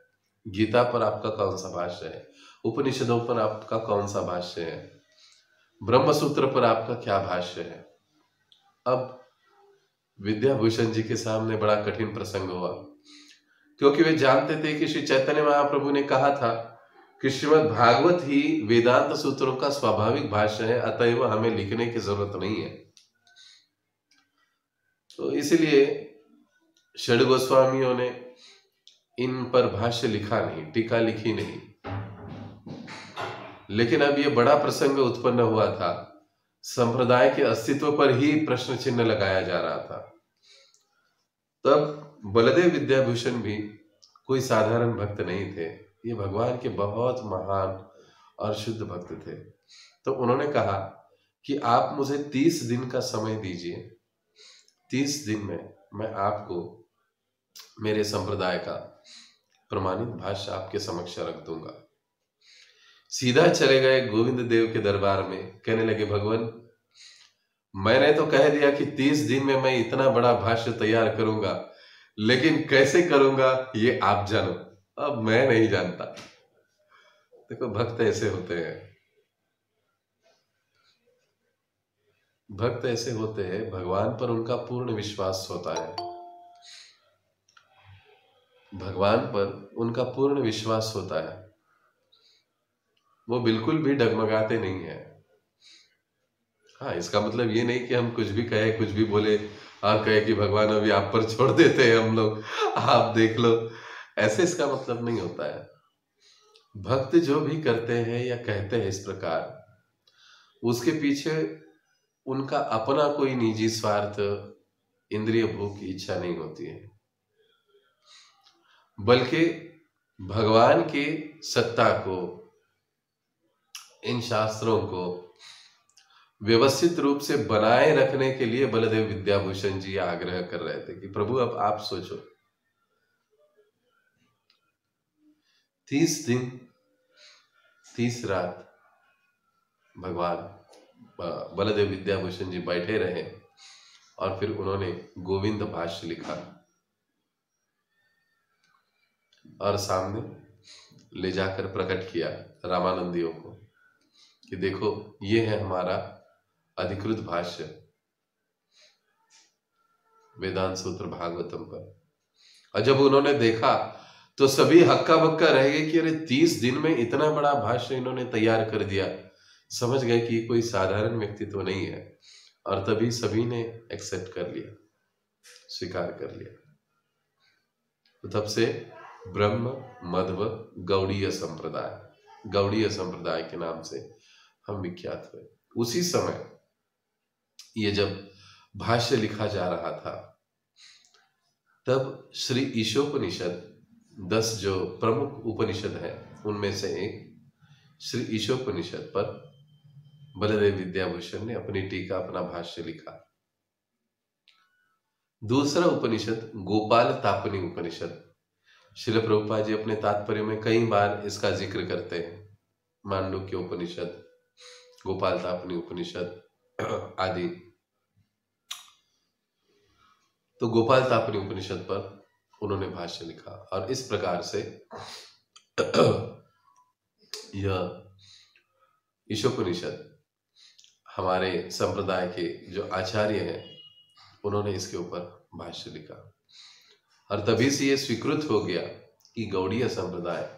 गीता पर आपका कौन सा भाष्य है? उपनिषदों पर आपका कौन सा भाष्य है? ब्रह्मसूत्र पर आपका क्या भाष्य है? अब विद्याभूषण जी के सामने बड़ा कठिन प्रसंग हुआ, क्योंकि वे जानते थे कि श्री चैतन्य महाप्रभु ने कहा था कि श्रीमद् भागवत ही वेदांत सूत्रों का स्वाभाविक भाष्य है, अतएव हमें लिखने की जरूरत नहीं है। तो इसलिए षड गोस्वामियों ने इन पर भाष्य लिखा नहीं, टीका लिखी नहीं। लेकिन अब ये बड़ा प्रसंग उत्पन्न हुआ था, संप्रदाय के अस्तित्व पर ही प्रश्न चिन्ह लगाया जा रहा था। तब बलदेव विद्याभूषण भी कोई साधारण भक्त नहीं थे, ये भगवान के बहुत महान और शुद्ध भक्त थे। तो उन्होंने कहा कि आप मुझे 30 दिन का समय दीजिए, 30 दिन में मैं आपको मेरे संप्रदाय का प्रमाणित भाष्य आपके समक्ष रख दूंगा। सीधा चले गए गोविंद देव के दरबार में, कहने लगे भगवान मैंने तो कह दिया कि 30 दिन में मैं इतना बड़ा भाष्य तैयार करूंगा, लेकिन कैसे करूंगा ये आप जानो, अब मैं नहीं जानता। देखो भक्त ऐसे होते हैं, भक्त ऐसे होते हैं, भगवान पर उनका पूर्ण विश्वास होता है, भगवान पर उनका पूर्ण विश्वास होता है, वो बिल्कुल भी डगमगाते नहीं है। हाँ, इसका मतलब ये नहीं कि हम कुछ भी कहे, कुछ भी बोले और कहे कि भगवान अभी आप पर छोड़ देते हैं हम लोग, आप देख लो, ऐसे इसका मतलब नहीं होता है। भक्त जो भी करते हैं या कहते हैं इस प्रकार, उसके पीछे उनका अपना कोई निजी स्वार्थ, इंद्रिय भोग की इच्छा नहीं होती है, बल्कि भगवान की सत्ता को, इन शास्त्रों को व्यवस्थित रूप से बनाए रखने के लिए बलदेव विद्याभूषण जी आग्रह कर रहे थे कि प्रभु अब आप सोचो, 30 दिन 30 रात भगवान बलदेव विद्याभूषण जी बैठे रहे और फिर उन्होंने गोविंद भाष्य लिखा और सामने ले जाकर प्रकट किया रामानंदियों को कि देखो ये है हमारा अधिकृत भाष्य वेदांत सूत्र भागवतम पर। और जब उन्होंने देखा तो सभी हक्का बक्का रह गए कि अरे 30 दिन में इतना बड़ा भाष्य इन्होंने तैयार कर दिया, समझ गए कि कोई साधारण व्यक्ति तो नहीं है, और तभी सभी ने एक्सेप्ट कर लिया, स्वीकार कर लिया। तो तब से ब्रह्म मध्व गौड़ीय संप्रदाय के नाम से हम विख्यात हुए। उसी समय ये जब भाष्य लिखा जा रहा था, तब श्री ईशोपनिषद 10 जो प्रमुख उपनिषद है उनमें से एक श्री ईशोपनिषद पर बलदेव विद्याभूषण ने अपनी टीका, अपना भाष्य लिखा। दूसरा उपनिषद गोपाल तापनी उपनिषद, श्रील प्रभुपाद जी अपने तात्पर्य में कई बार इसका जिक्र करते हैं, मांडुक्य उपनिषद, गोपाल तापनी उपनिषद आदि। तो गोपाल तापनी उपनिषद पर उन्होंने भाष्य लिखा और इस प्रकार से यह ईशोपनिषद हमारे संप्रदाय के जो आचार्य हैं उन्होंने इसके ऊपर भाष्य लिखा, और तभी से ये स्वीकृत हो गया कि गौड़ीय संप्रदाय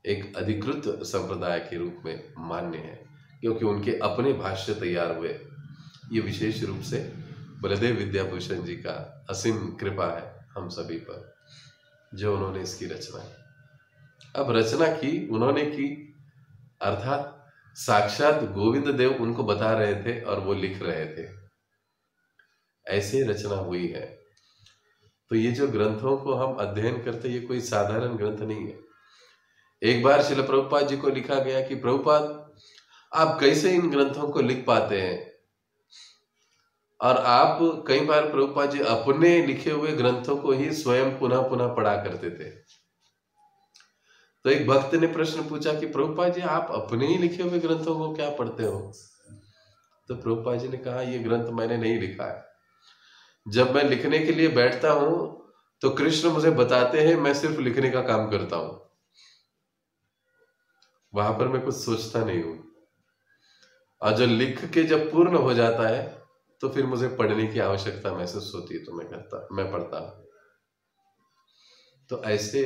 एक अधिकृत संप्रदाय के रूप में मान्य है, क्योंकि उनके अपने भाष्य तैयार हुए। ये विशेष रूप से बलदेव विद्याभूषण जी का असीम कृपा है हम सभी पर, जो उन्होंने इसकी रचना की। अब रचना की उन्होंने की, अर्थात साक्षात गोविंद देव उनको बता रहे थे और वो लिख रहे थे, ऐसे रचना हुई है। तो ये जो ग्रंथों को हम अध्ययन करते, ये कोई साधारण ग्रंथ नहीं है। एक बार श्रील प्रभुपाद जी को लिखा गया कि प्रभुपाद आप कैसे इन ग्रंथों को लिख पाते हैं, और आप कई बार प्रभुपाद जी अपने लिखे हुए ग्रंथों को ही स्वयं पुनः पुनः पढ़ा करते थे। तो एक भक्त ने प्रश्न पूछा कि प्रभुपाद जी आप अपने ही लिखे हुए ग्रंथों को क्या पढ़ते हो? तो प्रभुपाद जी ने कहा ये ग्रंथ मैंने नहीं लिखा है, जब मैं लिखने के लिए बैठता हूं तो कृष्ण मुझे बताते हैं, मैं सिर्फ लिखने का काम करता हूं, वहां पर मैं कुछ सोचता नहीं हूं, और जो लिख के जब पूर्ण हो जाता है तो फिर मुझे पढ़ने की आवश्यकता महसूस होती है, तो मैं पढ़ता हूं। तो ऐसे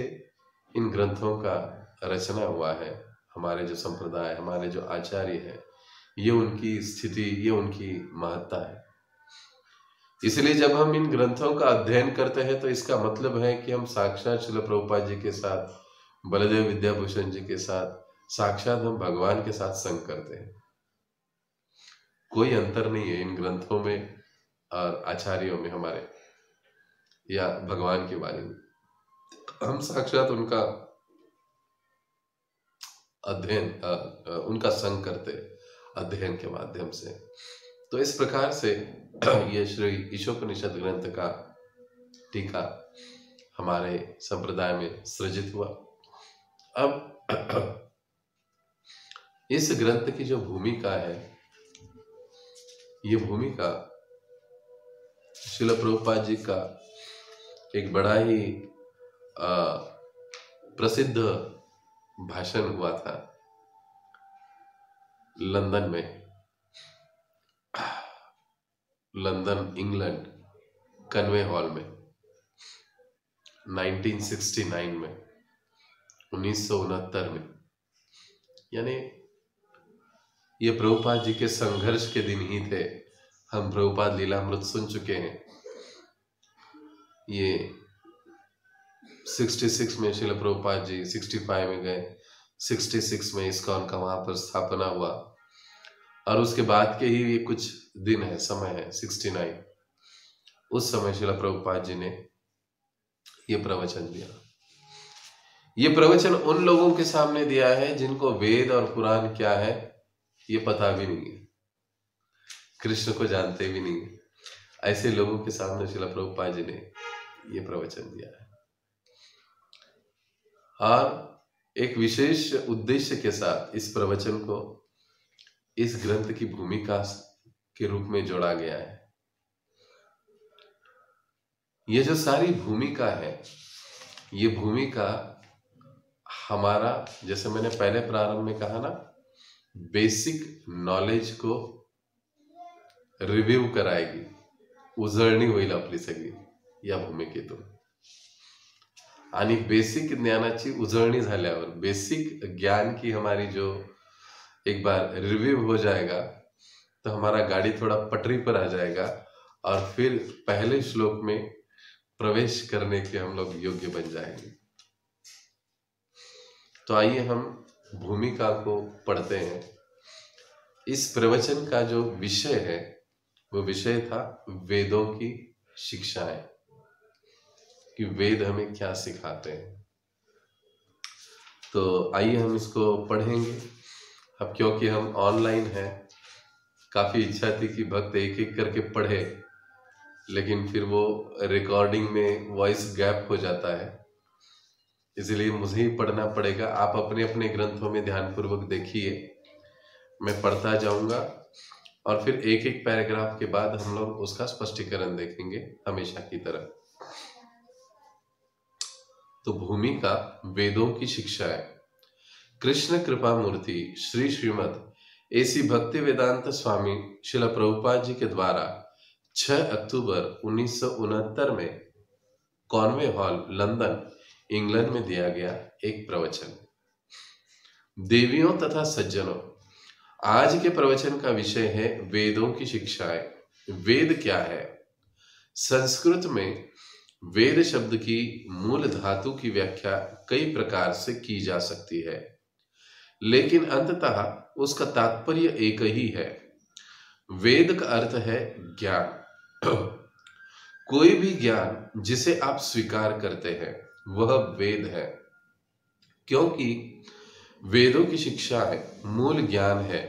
इन ग्रंथों का रचना हुआ है। हमारे जो संप्रदाय, हमारे जो आचार्य हैं, ये उनकी स्थिति, ये उनकी महत्ता है। इसलिए जब हम इन ग्रंथों का अध्ययन करते हैं तो इसका मतलब है कि हम साक्षात श्रील प्रभुपाद जी के साथ, बलदेव विद्याभूषण जी के साथ, साक्षात हम भगवान के साथ संग करते हैं। कोई अंतर नहीं है इन ग्रंथों में और आचार्यों में हमारे, या भगवान की वाणी में। हम साक्षात उनका अध्ययन, उनका संग करते अध्ययन के माध्यम से। तो इस प्रकार से ये श्री ईशोपनिषद ग्रंथ का टीका हमारे संप्रदाय में सृजित हुआ। अब इस ग्रंथ की जो भूमिका है, ये भूमिका श्रील प्रभुपाद जी का एक बड़ा ही प्रसिद्ध भाषण हुआ था लंदन में, लंदन इंग्लैंड, कन्वे हॉल में 1969 में, 1969 में। यानी ये प्रभुपाद जी के संघर्ष के दिन ही थे। हम प्रभुपाद लीलामृत सुन चुके हैं। ये 66 में श्रील प्रभुपाद जी 65 में गए, 66 में इस्कॉन का वहां पर स्थापना हुआ, और उसके बाद के ही ये कुछ दिन है, समय है 69। उस समय श्रील प्रभुपाद जी ने ये प्रवचन दिया। ये प्रवचन उन लोगों के सामने दिया है जिनको वेद और पुराण क्या है ये पता भी नहीं है, कृष्ण को जानते भी नहीं है। ऐसे लोगों के सामने श्रील प्रभुपाद जी ने ये प्रवचन दिया है, और एक विशेष उद्देश्य के साथ इस प्रवचन को इस ग्रंथ की भूमिका के रूप में जोड़ा गया है। ये जो सारी भूमिका है, ये भूमिका हमारा, जैसे मैंने पहले प्रारंभ में कहा ना, बेसिक नॉलेज को रिव्यू कराएगी, उजळणी होईल आपली सगळी या भूमिकेतून। आणि बेसिक ज्ञानाची उजळणी झाल्यावर, बेसिक ज्ञान की हमारी जो एक बार रिव्यू हो जाएगा, तो हमारा गाड़ी थोड़ा पटरी पर आ जाएगा, और फिर पहले श्लोक में प्रवेश करने के हम लोग योग्य बन जाएंगे। तो आइए हम भूमिका को पढ़ते हैं। इस प्रवचन का जो विषय है वो विषय था वेदों की शिक्षाएं, कि वेद हमें क्या सिखाते हैं। तो आइए हम इसको पढ़ेंगे। अब क्योंकि हम ऑनलाइन हैं, काफी इच्छा थी कि भक्त एक एक करके पढ़े, लेकिन फिर वो रिकॉर्डिंग में वॉइस गैप हो जाता है, इसलिए मुझे ही पढ़ना पड़ेगा। आप अपने अपने ग्रंथों में ध्यानपूर्वक देखिए, मैं पढ़ता जाऊंगा, और फिर एक एक पैराग्राफ के बाद हम लोग उसका स्पष्टीकरण देखेंगे हमेशा की तरह। तो भूमिका वेदों की शिक्षा है। कृष्ण कृपा मूर्ति श्री श्रीमद एसी भक्ति वेदांत स्वामी श्रील प्रभुपाद जी के द्वारा 6 अक्टूबर 1969 में कॉन्वे हॉल लंदन इंग्लैंड में दिया गया एक प्रवचन। देवियों तथा सज्जनों, आज के प्रवचन का विषय है वेदों की शिक्षाएं। वेद क्या है? संस्कृत में वेद शब्द की मूल धातु की व्याख्या कई प्रकार से की जा सकती है, लेकिन अंततः उसका तात्पर्य एक ही है। वेद का अर्थ है ज्ञान। कोई भी ज्ञान जिसे आप स्वीकार करते हैं वह वेद है, क्योंकि वेदों की शिक्षाएं मूल ज्ञान है।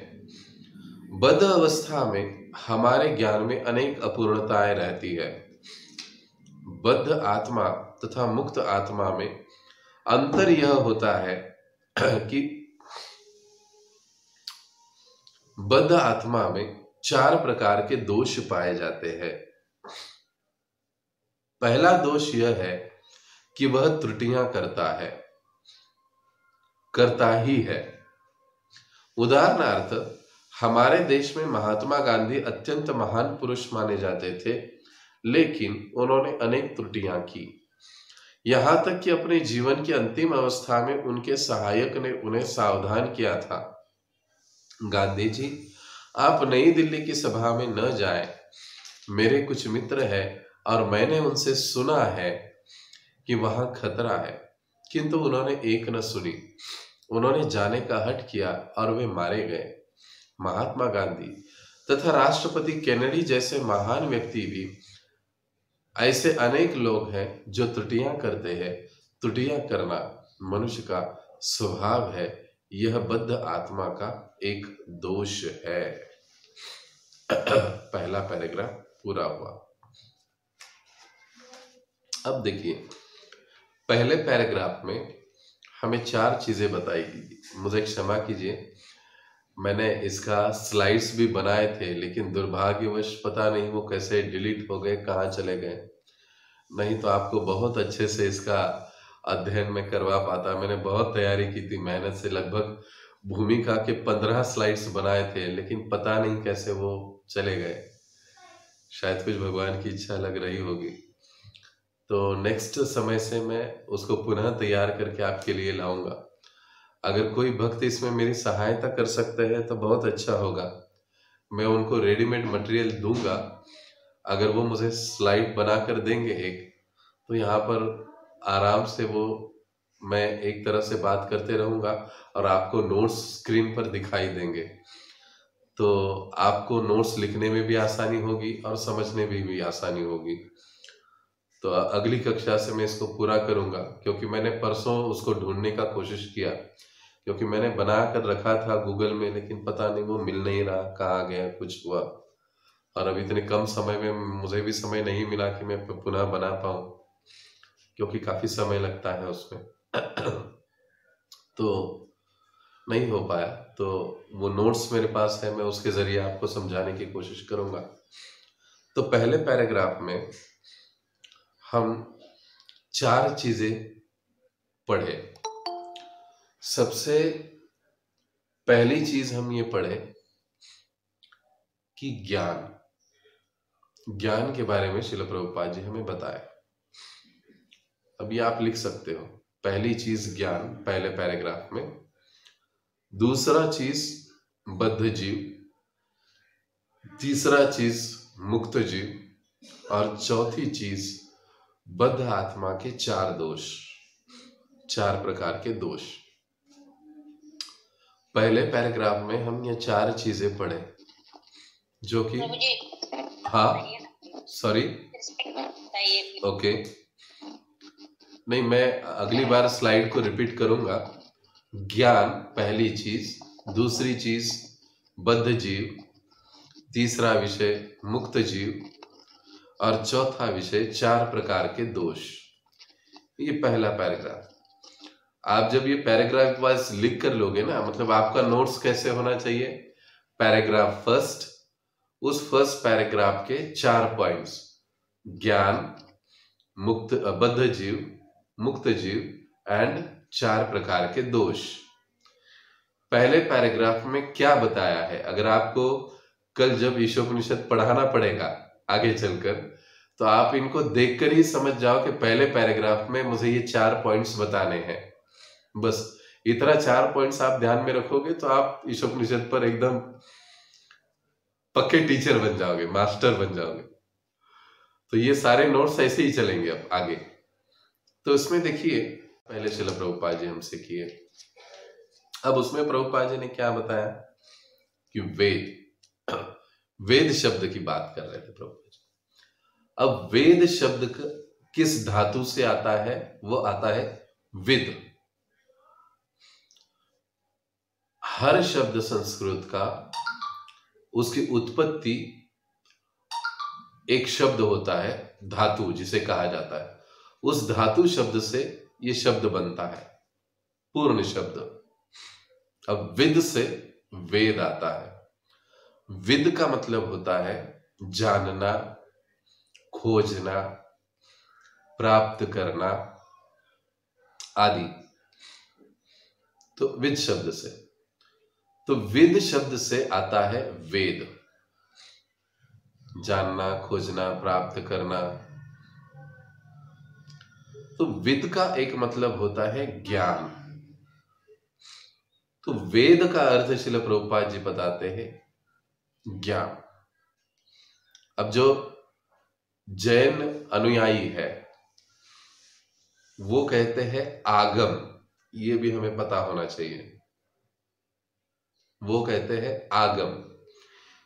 बद्ध अवस्था में हमारे ज्ञान में अनेक अपूर्णताएं रहती है। बद्ध आत्मा तथा मुक्त आत्मा में अंतर यह होता है कि बद्ध आत्मा में 4 प्रकार के दोष पाए जाते हैं। पहला दोष यह है कि वह त्रुटियां करता ही है। उदाहरणार्थ, हमारे देश में महात्मा गांधी अत्यंत महान पुरुष माने जाते थे, लेकिन उन्होंने अनेक त्रुटियां की। यहां तक कि अपने जीवन की अंतिम अवस्था में उनके सहायक ने उन्हें सावधान किया था, गांधी जी, आप नई दिल्ली की सभा में न जाएं। मेरे कुछ मित्र हैं और मैंने उनसे सुना है कि वहां खतरा है, किंतु उन्होंने एक न सुनी। उन्होंने जाने का हठ किया और वे मारे गए। महात्मा गांधी तथा राष्ट्रपति केनेडी जैसे महान व्यक्ति भी, ऐसे अनेक लोग हैं जो त्रुटियां करते हैं। त्रुटियां करना मनुष्य का स्वभाव है, यह बद्ध आत्मा का एक दोष है। पहला पैराग्राफ पूरा हुआ। अब देखिए, पहले पैराग्राफ में हमें 4 चीजें बताई गई। मुझे क्षमा कीजिए, मैंने इसका स्लाइड्स भी बनाए थे, लेकिन दुर्भाग्यवश पता नहीं वो कैसे डिलीट हो गए, कहाँ चले गए। नहीं तो आपको बहुत अच्छे से इसका अध्ययन में करवा पाता। मैंने बहुत तैयारी की थी मेहनत से, लगभग भूमिका के 15 स्लाइड्स बनाए थे, लेकिन पता नहीं कैसे वो चले गए। शायद कुछ भगवान की इच्छा लग रही होगी। तो नेक्स्ट समय से मैं उसको पुनः तैयार करके आपके लिए लाऊंगा। अगर कोई भक्त इसमें मेरी सहायता कर सकते हैं तो बहुत अच्छा होगा। मैं उनको रेडीमेड मटेरियल दूंगा। अगर वो मुझे स्लाइड बना कर देंगे एक, तो यहाँ पर आराम से वो मैं एक तरह से बात करते रहूंगा और आपको नोट्स स्क्रीन पर दिखाई देंगे। तो आपको नोट्स लिखने में भी आसानी होगी और समझने में भी आसानी होगी। तो अगली कक्षा से मैं इसको पूरा करूंगा, क्योंकि मैंने परसों उसको ढूंढने का कोशिश किया, क्योंकि मैंने बना कर रखा था गूगल में, लेकिन पता नहीं वो मिल नहीं रहा, कहाँ गया, कुछ हुआ। और अब इतने कम समय में मुझे भी समय नहीं मिला कि मैं पुनः बना पाऊं, क्योंकि काफी समय लगता है उसमें। तो नहीं हो पाया। तो वो नोट्स मेरे पास है, मैं उसके जरिए आपको समझाने की कोशिश करूंगा। तो पहले पैराग्राफ में हम 4 चीजें पढ़े। सबसे पहली चीज हम ये पढ़े कि ज्ञान के बारे में श्रील प्रभुपाद जी हमें बताए। अभी आप लिख सकते हो, पहली चीज ज्ञान, पहले पैराग्राफ में। दूसरा चीज बद्ध जीव, तीसरा चीज मुक्त जीव, और चौथी चीज बद्ध आत्मा के 4 दोष, 4 प्रकार के दोष। पहले पैराग्राफ में हम ये 4 चीजें पढ़े, जो कि हाँ सॉरी ओके नहीं, मैं अगली बार स्लाइड को रिपीट करूंगा। ज्ञान पहली चीज, दूसरी चीज बद्ध जीव, तीसरा विषय मुक्त जीव, और चौथा विषय 4 प्रकार के दोष। ये पहला पैराग्राफ। आप जब ये पैराग्राफ वाइज लिख कर लोगे ना, मतलब आपका नोट्स कैसे होना चाहिए, पैराग्राफ फर्स्ट, उस फर्स्ट पैराग्राफ के 4 पॉइंट्स, ज्ञान, मुक्त बद्ध जीव, मुक्त जीव एंड 4 प्रकार के दोष। पहले पैराग्राफ में क्या बताया है, अगर आपको कल जब ईशोपनिषद पढ़ाना पड़ेगा आगे चलकर, तो आप इनको देखकर ही समझ जाओ कि पहले पैराग्राफ में मुझे ये 4 पॉइंट्स बताने हैं। बस इतना 4 पॉइंट्स आप ध्यान में रखोगे तो आप ईशोपनिषद पर एकदम पक्के टीचर बन जाओगे, मास्टर बन जाओगे। तो ये सारे नोट्स ऐसे ही चलेंगे अब आगे। तो इसमें देखिए, पहले श्रील प्रभुपाद जी हमसे किए, अब उसमें प्रभुपाद जी ने क्या बताया कि वेद शब्द की बात कर रहे थे प्रभुपाद जी। अब वेद शब्द किस धातु से आता है, वो आता है विद। हर शब्द संस्कृत का, उसकी उत्पत्ति एक शब्द होता है, धातु जिसे कहा जाता है, उस धातु शब्द से ये शब्द बनता है, पूर्ण शब्द। अब विद से वेद आता है। विद का मतलब होता है जानना, खोजना, प्राप्त करना आदि। तो विद शब्द से, तो विद शब्द से आता है वेद, जानना, खोजना, प्राप्त करना। तो विद का एक मतलब होता है ज्ञान। तो वेद का अर्थ श्रील प्रभुपाद जी बताते हैं ज्ञान। अब जो जैन अनुयायी है वो कहते हैं आगम, ये भी हमें पता होना चाहिए। वो कहते हैं आगम,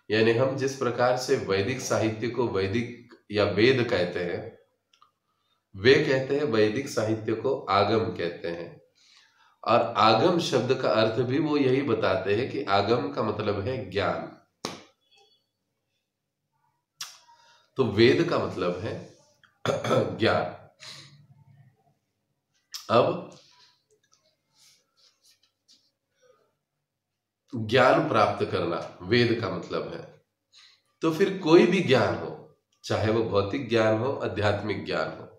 यानी हम जिस प्रकार से वैदिक साहित्य को वैदिक या वेद कहते हैं, वे कहते हैं वैदिक साहित्य को आगम कहते हैं। और आगम शब्द का अर्थ भी वो यही बताते हैं कि आगम का मतलब है ज्ञान। तो वेद का मतलब है ज्ञान। अब ज्ञान प्राप्त करना वेद का मतलब है। तो फिर कोई भी ज्ञान हो, चाहे वो भौतिक ज्ञान हो, आध्यात्मिक ज्ञान हो,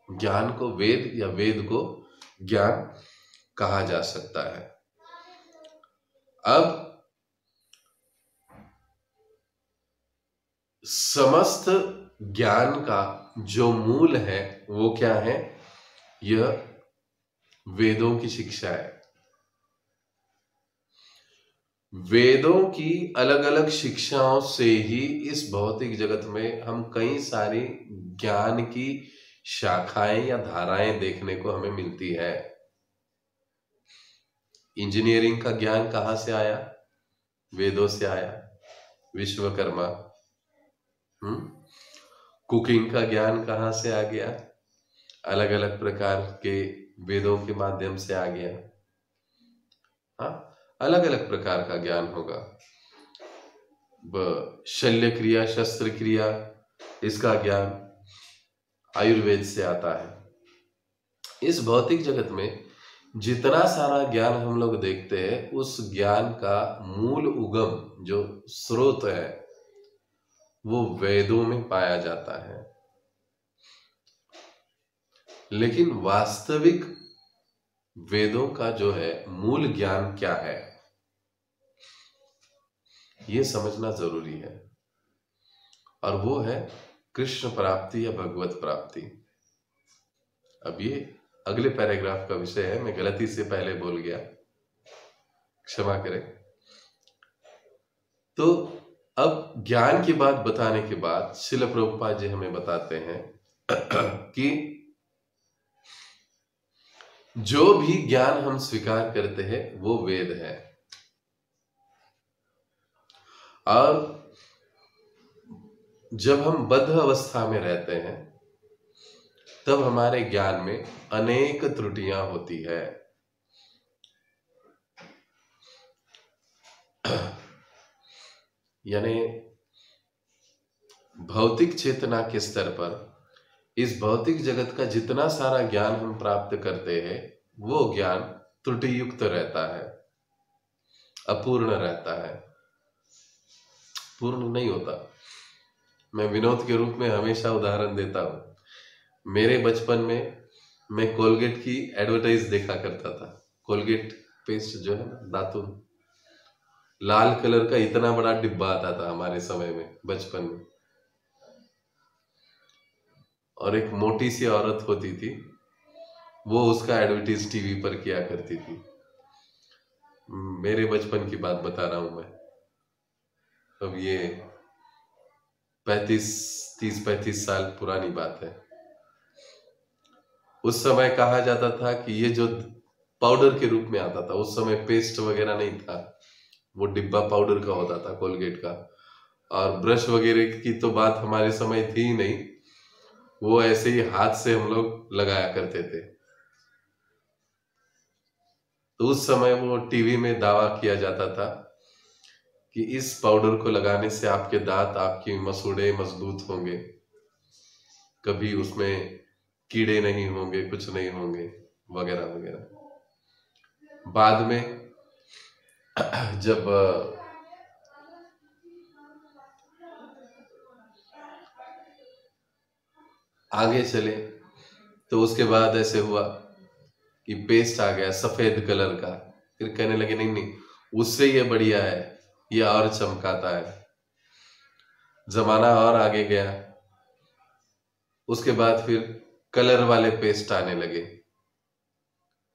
ज्ञान को वेद या वेद को ज्ञान कहा जा सकता है। अब समस्त ज्ञान का जो मूल है वो क्या है? यह वेदों की शिक्षा है। वेदों की अलग अलग शिक्षाओं से ही इस भौतिक जगत में हम कई सारी ज्ञान की शाखाएं या धाराएं देखने को हमें मिलती है। इंजीनियरिंग का ज्ञान कहां से आया? वेदों से आया, विश्वकर्मा। कुकिंग का ज्ञान कहां से आ गया? अलग अलग प्रकार के वेदों के माध्यम से आ गया। हाँ, अलग अलग प्रकार का ज्ञान होगा। शल्य क्रिया, शस्त्र क्रिया, इसका ज्ञान आयुर्वेद से आता है। इस भौतिक जगत में जितना सारा ज्ञान हम लोग देखते हैं, उस ज्ञान का मूल उगम जो स्रोत है वो वेदों में पाया जाता है। लेकिन वास्तविक वेदों का जो है मूल ज्ञान क्या है, ये समझना जरूरी है। और वो है कृष्ण प्राप्ति या भगवत प्राप्ति। अब ये अगले पैराग्राफ का विषय है, मैं गलती से पहले बोल गया, क्षमा करें। तो अब ज्ञान की बात बताने के बाद श्रील प्रभुपाद जी हमें बताते हैं कि जो भी ज्ञान हम स्वीकार करते हैं वो वेद है। और जब हम बद्ध अवस्था में रहते हैं तब हमारे ज्ञान में अनेक त्रुटियां होती है। यानी भौतिक चेतना के स्तर पर इस भौतिक जगत का जितना सारा ज्ञान हम प्राप्त करते हैं वो ज्ञान त्रुटि युक्त रहता है, अपूर्ण रहता है, पूर्ण नहीं होता। मैं विनोद के रूप में हमेशा उदाहरण देता हूं। मेरे बचपन में मैं कोलगेट की एडवर्टाइज देखा करता था। कोलगेट पेस्ट जो है ना, दातुन, लाल कलर का इतना बड़ा डिब्बा आता था हमारे समय में, बचपन में। और एक मोटी सी औरत होती थी, वो उसका एडवर्टाइज टीवी पर किया करती थी। मेरे बचपन की बात बता रहा हूं मैं। अब ये 30-35 साल पुरानी बात है। उस समय कहा जाता था कि ये जो पाउडर के रूप में आता था, उस समय पेस्ट वगैरह नहीं था, वो डिब्बा पाउडर का होता था कोलगेट का। और ब्रश वगैरह की तो बात हमारे समय थी ही नहीं, वो ऐसे ही हाथ से हम लोग लगाया करते थे। तो उस समय वो टीवी में दावा किया जाता था कि इस पाउडर को लगाने से आपके दांत, आपकी मसूड़े मजबूत होंगे, कभी उसमें कीड़े नहीं होंगे, कुछ नहीं होंगे, वगैरह वगैरह। बाद में जब आगे चले तो उसके बाद ऐसे हुआ कि पेस्ट आ गया सफेद कलर का। फिर कहने लगे नहीं नहीं, उससे ये बढ़िया है, ये और चमकाता है। जमाना और आगे गया, उसके बाद फिर कलर वाले पेस्ट आने लगे,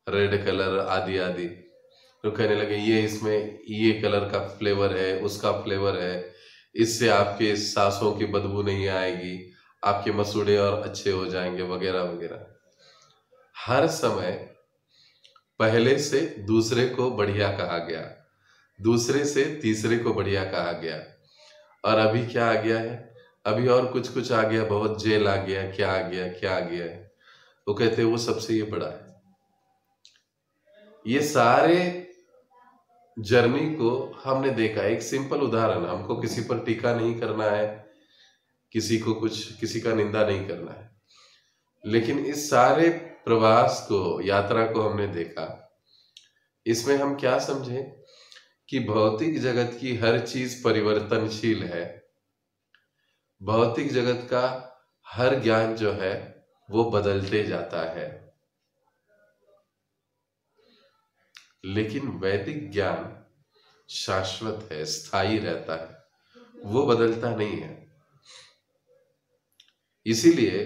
रेड कलर आदि आदि। तो कहने लगे ये इसमें ये कलर का फ्लेवर है, उसका फ्लेवर है, इससे आपके सांसों की बदबू नहीं आएगी, आपके मसूड़े और अच्छे हो जाएंगे, वगैरह वगैरह। हर समय पहले से दूसरे को बढ़िया कहा गया, दूसरे से तीसरे को बढ़िया कहा गया। और अभी क्या आ गया है? अभी और कुछ कुछ आ गया, बहुत जेल आ गया, क्या आ गया, क्या आ गया है। वो कहते हैं वो सबसे ये बड़ा है। ये सारे जर्नी को हमने देखा। एक सिंपल उदाहरण, हमको किसी पर टीका नहीं करना है, किसी को कुछ, किसी का निंदा नहीं करना है। लेकिन इस सारे प्रवास को, यात्रा को हमने देखा, इसमें हम क्या समझे कि भौतिक जगत की हर चीज परिवर्तनशील है। भौतिक जगत का हर ज्ञान जो है वो बदलते जाता है, लेकिन वैदिक ज्ञान शाश्वत है, स्थायी रहता है, वो बदलता नहीं है। इसीलिए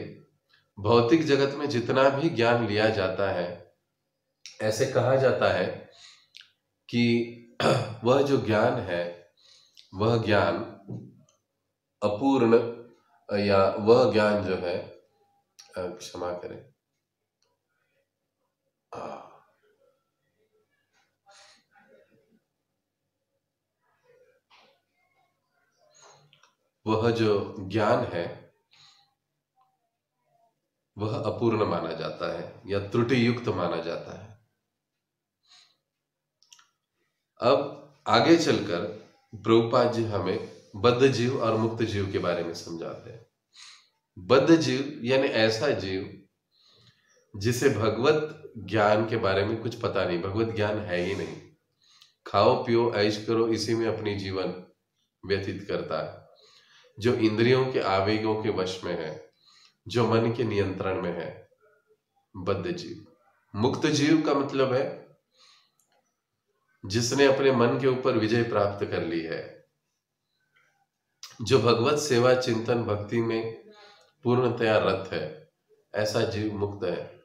भौतिक जगत में जितना भी ज्ञान लिया जाता है, ऐसे कहा जाता है कि वह जो ज्ञान है, वह ज्ञान अपूर्ण, या वह ज्ञान जो है, क्षमा करें, वह जो ज्ञान है वह अपूर्ण माना जाता है या त्रुटि युक्त माना जाता है। अब आगे चलकर प्रभुपाद जी हमें बद्ध जीव और मुक्त जीव के बारे में समझाते हैं। बद्ध जीव यानी ऐसा जीव जिसे भगवत ज्ञान के बारे में कुछ पता नहीं, भगवत ज्ञान है ही नहीं, खाओ पियो ऐश करो इसी में अपनी जीवन व्यतीत करता है, जो इंद्रियों के आवेगों के वश में है, जो मन के नियंत्रण में है, बद्ध जीव। मुक्त जीव का मतलब है जिसने अपने मन के ऊपर विजय प्राप्त कर ली है, जो भगवत सेवा चिंतन भक्ति में पूर्णतया रत है, ऐसा जीव मुक्त है।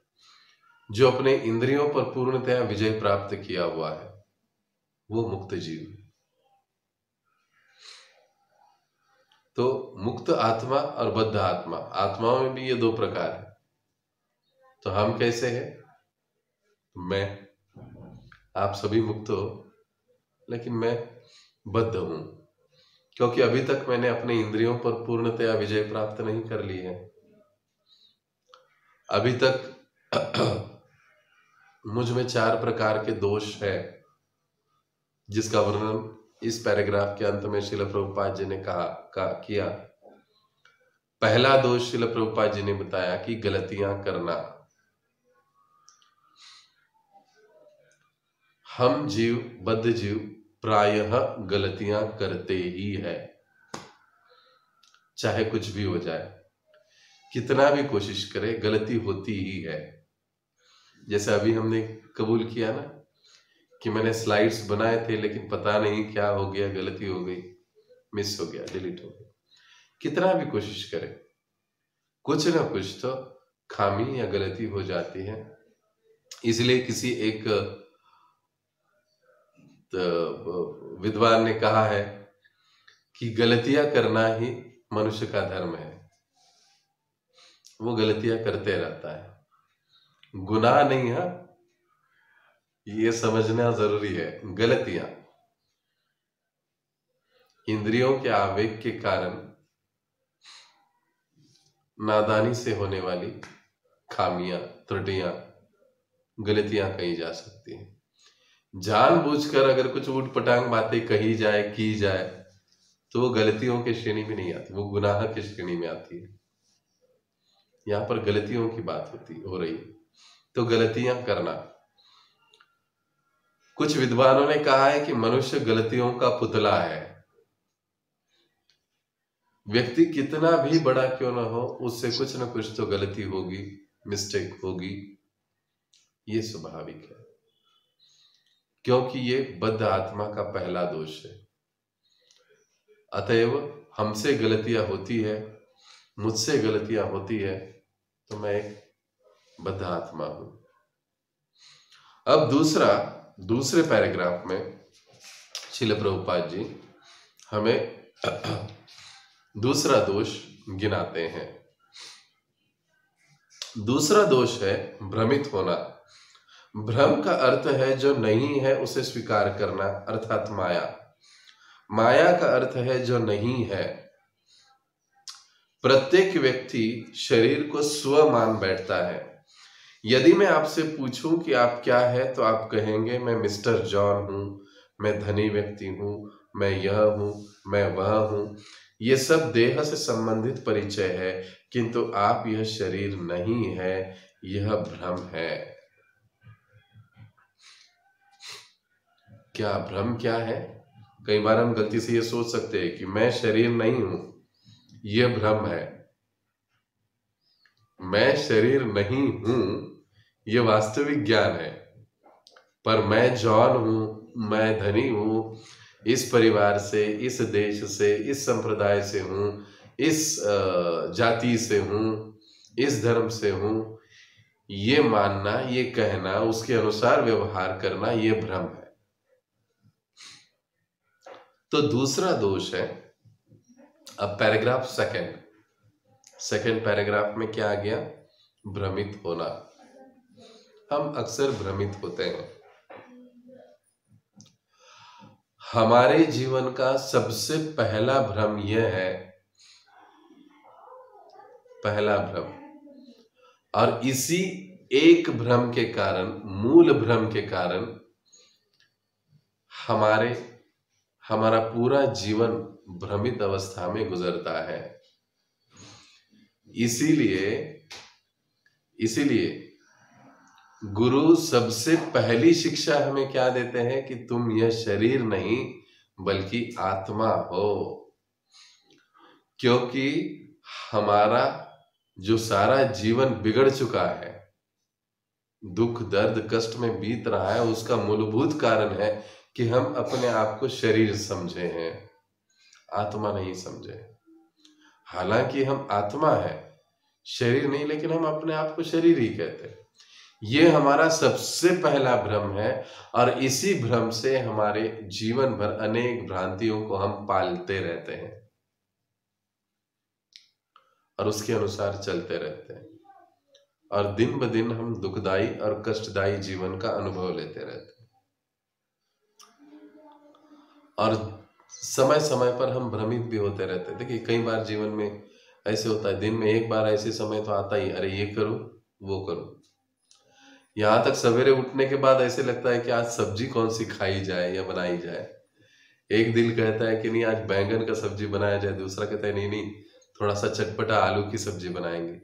जो अपने इंद्रियों पर पूर्णतया विजय प्राप्त किया हुआ है, वो मुक्त जीव है। तो मुक्त आत्मा और बद्ध आत्मा, आत्माओं में भी ये दो प्रकार है। तो हम कैसे हैं? आप सभी मुक्त हो, लेकिन मैं बद्ध हूं, क्योंकि अभी तक मैंने अपने इंद्रियों पर पूर्णतया विजय प्राप्त नहीं कर ली है। अभी तक मुझ में 4 प्रकार के दोष है, जिसका वर्णन इस पैराग्राफ के अंत में श्रील प्रभुपाद जी ने किया। पहला दोष श्रील प्रभुपाद जी ने बताया कि गलतियां करना। हम जीव, बद्ध जीव प्रायः गलतियां करते ही है, चाहे कुछ भी हो जाए, कितना भी कोशिश करे गलती होती ही है। जैसे अभी हमने कबूल किया ना कि मैंने स्लाइड्स बनाए थे, लेकिन पता नहीं क्या हो गया, गलती हो गई, मिस हो गया, डिलीट हो गया। कितना भी कोशिश करे, कुछ ना कुछ तो खामी या गलती हो जाती है। इसलिए किसी एक विद्वान ने कहा है कि गलतियां करना ही मनुष्य का धर्म है। वो गलतियां करते रहता है, गुनाह नहीं है, ये समझना जरूरी है। गलतियां इंद्रियों के आवेग के कारण, नादानी से होने वाली खामियां, त्रुटियां, गलतियां कही जा सकती हैं। जानबूझकर अगर कुछ उटपटांग बातें कही जाए, की जाए, तो वो गलतियों की श्रेणी में नहीं आती, वो गुनाह की श्रेणी में आती है। यहां पर गलतियों की बात हो रही है, तो गलतियां करना। कुछ विद्वानों ने कहा है कि मनुष्य गलतियों का पुतला है। व्यक्ति कितना भी बड़ा क्यों ना हो, उससे कुछ ना कुछ तो गलती होगी, मिस्टेक होगी, ये स्वाभाविक है, क्योंकि ये बद्ध आत्मा का पहला दोष है। अतएव हमसे गलतियां होती है, मुझसे गलतियां होती है, तो मैं एक बद्ध आत्मा हूं। अब दूसरे पैराग्राफ में श्रील प्रभुपाद जी हमें दूसरा दोष गिनाते हैं। दूसरा दोष है भ्रमित होना। भ्रम का अर्थ है जो नहीं है उसे स्वीकार करना, अर्थात माया। माया का अर्थ है जो नहीं है। प्रत्येक व्यक्ति शरीर को स्व मान बैठता है। यदि मैं आपसे पूछूं कि आप क्या है, तो आप कहेंगे मैं मिस्टर जॉन हूं, मैं धनी व्यक्ति हूं, मैं यह हूं, मैं वह हूं। ये सब देह से संबंधित परिचय है, किंतु आप यह शरीर नहीं है, यह भ्रम है। क्या भ्रम क्या है? कई बार हम गलती से ये सोच सकते हैं कि मैं शरीर नहीं हूं, यह भ्रम है। मैं शरीर नहीं हूं, यह वास्तविक ज्ञान है। पर मैं जॉन हूं, मैं धनी हूं, इस परिवार से, इस देश से, इस संप्रदाय से हूं, इस जाति से हूं, इस धर्म से हूं, ये मानना, ये कहना, उसके अनुसार व्यवहार करना, ये भ्रम है। तो दूसरा दोष है, अब पैराग्राफ सेकंड पैराग्राफ में क्या आ गया? भ्रमित होना। हम अक्सर भ्रमित होते हैं। हमारे जीवन का सबसे पहला भ्रम यह है, पहला भ्रम, और इसी एक भ्रम के कारण, मूल भ्रम के कारण हमारा पूरा जीवन भ्रमित अवस्था में गुजरता है। इसीलिए गुरु सबसे पहली शिक्षा हमें क्या देते हैं कि तुम यह शरीर नहीं बल्कि आत्मा हो। क्योंकि हमारा जो सारा जीवन बिगड़ चुका है, दुख दर्द कष्ट में बीत रहा है, उसका मूलभूत कारण है कि हम अपने आप को शरीर समझे हैं, आत्मा नहीं समझे। हालांकि हम आत्मा है, शरीर नहीं, लेकिन हम अपने आप को शरीर ही कहते हैं। ये हमारा सबसे पहला भ्रम है, और इसी भ्रम से हमारे जीवन भर अनेक भ्रांतियों को हम पालते रहते हैं और उसके अनुसार चलते रहते हैं, और दिन ब दिन हम दुखदाई और कष्टदायी जीवन का अनुभव लेते रहते हैं। और समय समय पर हम भ्रमित भी होते रहते हैं। देखिए, कई बार जीवन में ऐसे होता है, दिन में एक बार ऐसे समय तो आता ही, अरे ये करो वो करो। यहां तक सवेरे उठने के बाद ऐसे लगता है कि आज सब्जी कौन सी खाई जाए या बनाई जाए। एक दिल कहता है कि नहीं, आज बैंगन का सब्जी बनाया जाए, दूसरा कहता है नहीं, थोड़ा सा चटपटा आलू की सब्जी बनाएंगे।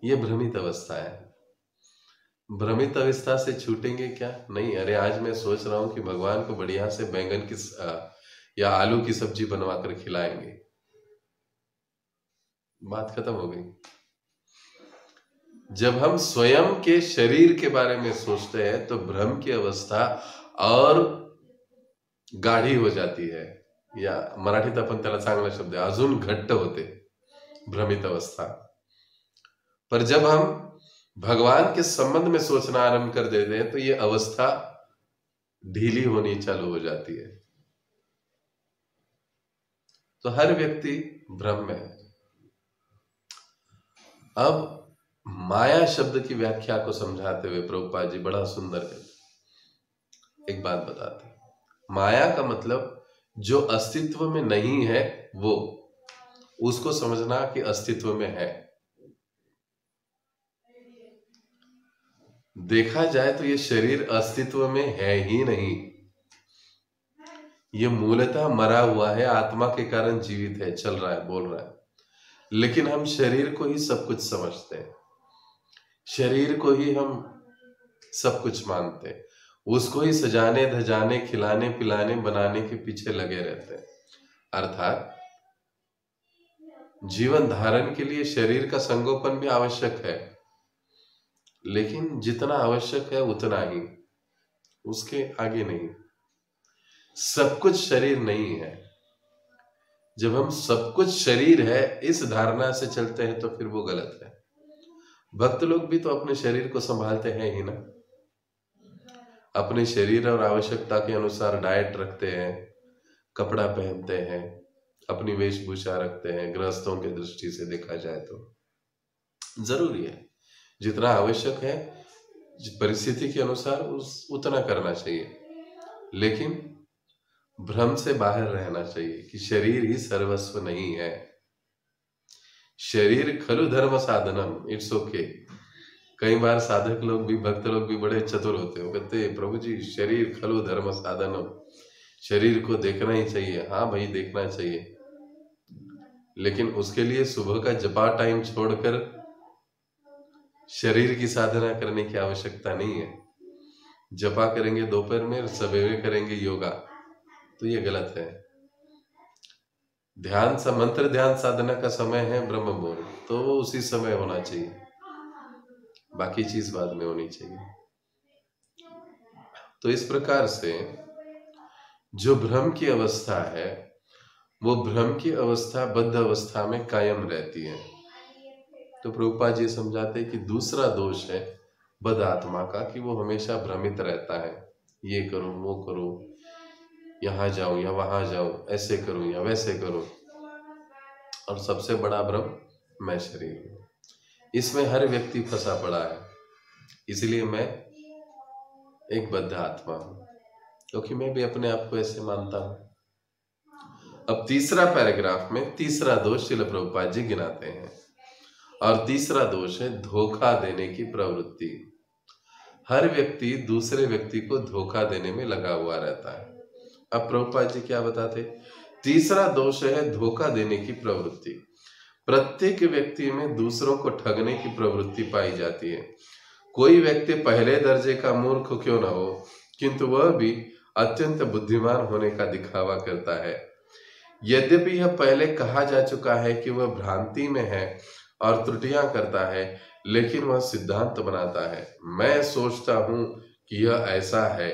ये भ्रमित अवस्था है। भ्रमित अवस्था से छूटेंगे क्या? नहीं, अरे आज मैं सोच रहा हूं कि भगवान को बढ़िया से बैंगन की या आलू की सब्जी बनवा कर खिलाएंगे, बात खत्म हो गई। जब हम स्वयं के शरीर के बारे में सोचते हैं तो भ्रम की अवस्था और गाढ़ी हो जाती है, या मराठीत आपण त्याला चांगला शब्द आहे, अजून घट्ट होते भ्रमित अवस्था। पर जब हम भगवान के संबंध में सोचना आरंभ कर देते हैं तो ये अवस्था ढीली होनी चालू हो जाती है। तो हर व्यक्ति भ्रम में है। अब माया शब्द की व्याख्या को समझाते हुए प्रभुपाद जी बड़ा सुंदर एक बात बताते हैं। माया का मतलब जो अस्तित्व में नहीं है वो, उसको समझना कि अस्तित्व में है। देखा जाए तो ये शरीर अस्तित्व में है ही नहीं, ये मूलतः मरा हुआ है, आत्मा के कारण जीवित है, चल रहा है, बोल रहा है। लेकिन हम शरीर को ही सब कुछ समझते हैं, शरीर को ही हम सब कुछ मानते हैं, उसको ही सजाने धजाने खिलाने पिलाने बनाने के पीछे लगे रहते हैं। अर्थात जीवन धारण के लिए शरीर का संगोपन भी आवश्यक है, लेकिन जितना आवश्यक है उतना ही, उसके आगे नहीं। सब कुछ शरीर नहीं है। जब हम सब कुछ शरीर है इस धारणा से चलते हैं तो फिर वो गलत है। भक्त लोग भी तो अपने शरीर को संभालते हैं ही ना, अपने शरीर और आवश्यकता के अनुसार डाइट रखते हैं, कपड़ा पहनते हैं, अपनी वेशभूषा रखते हैं। गृहस्थों के दृष्टि से देखा जाए तो जरूरी है, जितना आवश्यक है परिस्थिति के अनुसार उतना करना चाहिए, लेकिन भ्रम से बाहर रहना चाहिए कि शरीर ही सर्वस्व नहीं है। शरीर खलु धर्म साधनम, इट्स ओके। कई बार साधक लोग भी, भक्त लोग भी बड़े चतुर होते हैं, कहते हैं प्रभु जी शरीर खलु धर्म साधनम, शरीर को देखना ही चाहिए। हाँ भाई देखना चाहिए, लेकिन उसके लिए सुबह का जपा टाइम छोड़कर शरीर की साधना करने की आवश्यकता नहीं है। जपा करेंगे दोपहर में और सवेरे करेंगे योगा, तो ये गलत है। ध्यान मंत्र ध्यान साधना का समय है ब्रह्म मुहूर्त, तो वो उसी समय होना चाहिए, बाकी चीज बाद में होनी चाहिए। तो इस प्रकार से जो भ्रम की अवस्था है, वो भ्रम की अवस्था बद्ध अवस्था में कायम रहती है। तो प्रभुपाद जी समझाते हैं कि दूसरा दोष है बद्ध आत्मा का, कि वो हमेशा भ्रमित रहता है, ये करूं वो करूं, यहाँ जाऊं या वहां जाऊं, ऐसे करूं या वैसे करूं। और सबसे बड़ा भ्रम मैं शरीर हूं, इसमें हर व्यक्ति फंसा पड़ा है। इसलिए मैं एक बद्ध आत्मा हूं, क्योंकि मैं भी अपने आप को ऐसे मानता हूं। अब तीसरा पैराग्राफ में तीसरा दोष श्रील प्रभुपाद जी गिनाते हैं, और तीसरा दोष है धोखा देने की प्रवृत्ति। हर व्यक्ति दूसरे व्यक्ति को धोखा देने में लगा हुआ रहता है। अब प्रभुपाद जी क्या बताते, तीसरा दोष है धोखा देने की प्रवृत्ति। प्रत्येक व्यक्ति में दूसरों को ठगने की प्रवृत्ति पाई जाती है। कोई व्यक्ति पहले दर्जे का मूर्ख क्यों न हो, किंतु वह भी अत्यंत बुद्धिमान होने का दिखावा करता है। यद्यपि यह पहले कहा जा चुका है कि वह भ्रांति में है और त्रुटियां करता है, लेकिन वह सिद्धांत बनाता है। मैं सोचता हूं कि यह ऐसा है,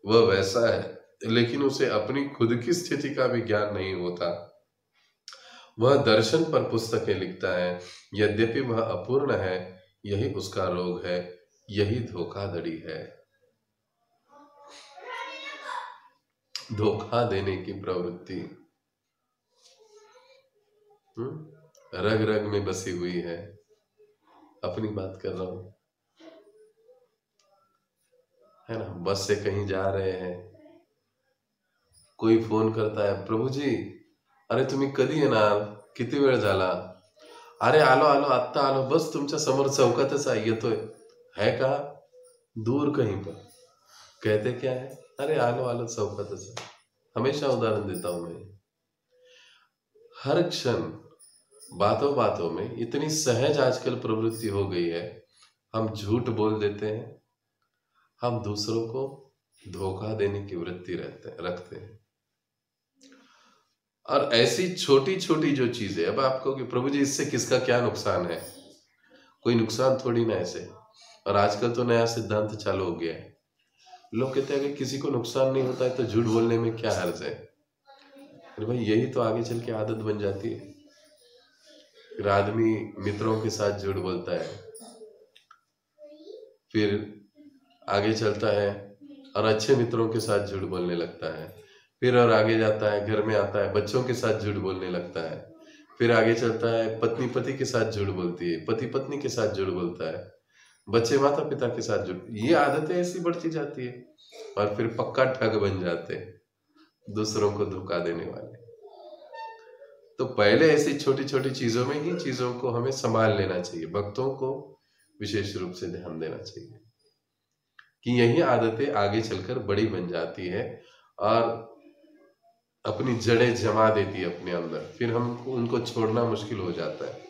वह वैसा है, लेकिन उसे अपनी खुद की स्थिति का भी ज्ञान नहीं होता। वह दर्शन पर पुस्तकें लिखता है, यद्यपि वह अपूर्ण है। यही उसका रोग है, यही धोखाधड़ी है। धोखा देने की प्रवृत्ति रग रग में बसी हुई है। अपनी बात कर रहा हूं, है ना। बस से कहीं जा रहे हैं, कोई फोन करता है, प्रभु जी अरे तुम्ही कधी येणार, किती वेळ झाला, अरे आलो आलो आत्ता आलो, बस तुमच्या समोर चौकातच आहे, येतोय। है कहा? दूर कहीं पर। कहते क्या है, अरे आलो आलो चौकातच है। हमेशा उदाहरण देता हूं मैं। हर क्षण बातों बातों में इतनी सहज आजकल प्रवृत्ति हो गई है, हम झूठ बोल देते हैं, हम दूसरों को धोखा देने की वृत्ति रखते हैं। और ऐसी छोटी छोटी जो चीजें, अब आपको कि प्रभु जी इससे किसका क्या नुकसान है, कोई नुकसान थोड़ी ना ऐसे। और आजकल तो नया सिद्धांत चालू हो गया है, लोग कहते हैं कि किसी को नुकसान नहीं होता है तो झूठ बोलने में क्या हर्ज है। अरे भाई यही तो आगे चल के आदत बन जाती है। फिर आदमी मित्रों के साथ झूठ बोलता है, फिर आगे चलता है और अच्छे मित्रों के साथ झूठ बोलने लगता है, फिर और आगे जाता है, घर में आता है, बच्चों के साथ झूठ बोलने लगता है, फिर आगे चलता है, पत्नी पति के साथ झूठ बोलती है, पति पत्नी के साथ झूठ बोलता है, बच्चे माता पिता के साथ झूठ। ये आदतें ऐसी बढ़ती जाती है और फिर पक्का ठग बन जाते हैं, दूसरों को धोखा देने वाले। तो पहले ऐसी छोटी छोटी चीजों में ही चीजों को हमें संभाल लेना चाहिए। भक्तों को विशेष रूप से ध्यान देना चाहिए कि यही आदतें आगे चलकर बड़ी बन जाती है और अपनी जड़ें जमा देती है अपने अंदर, फिर हमको उनको छोड़ना मुश्किल हो जाता है।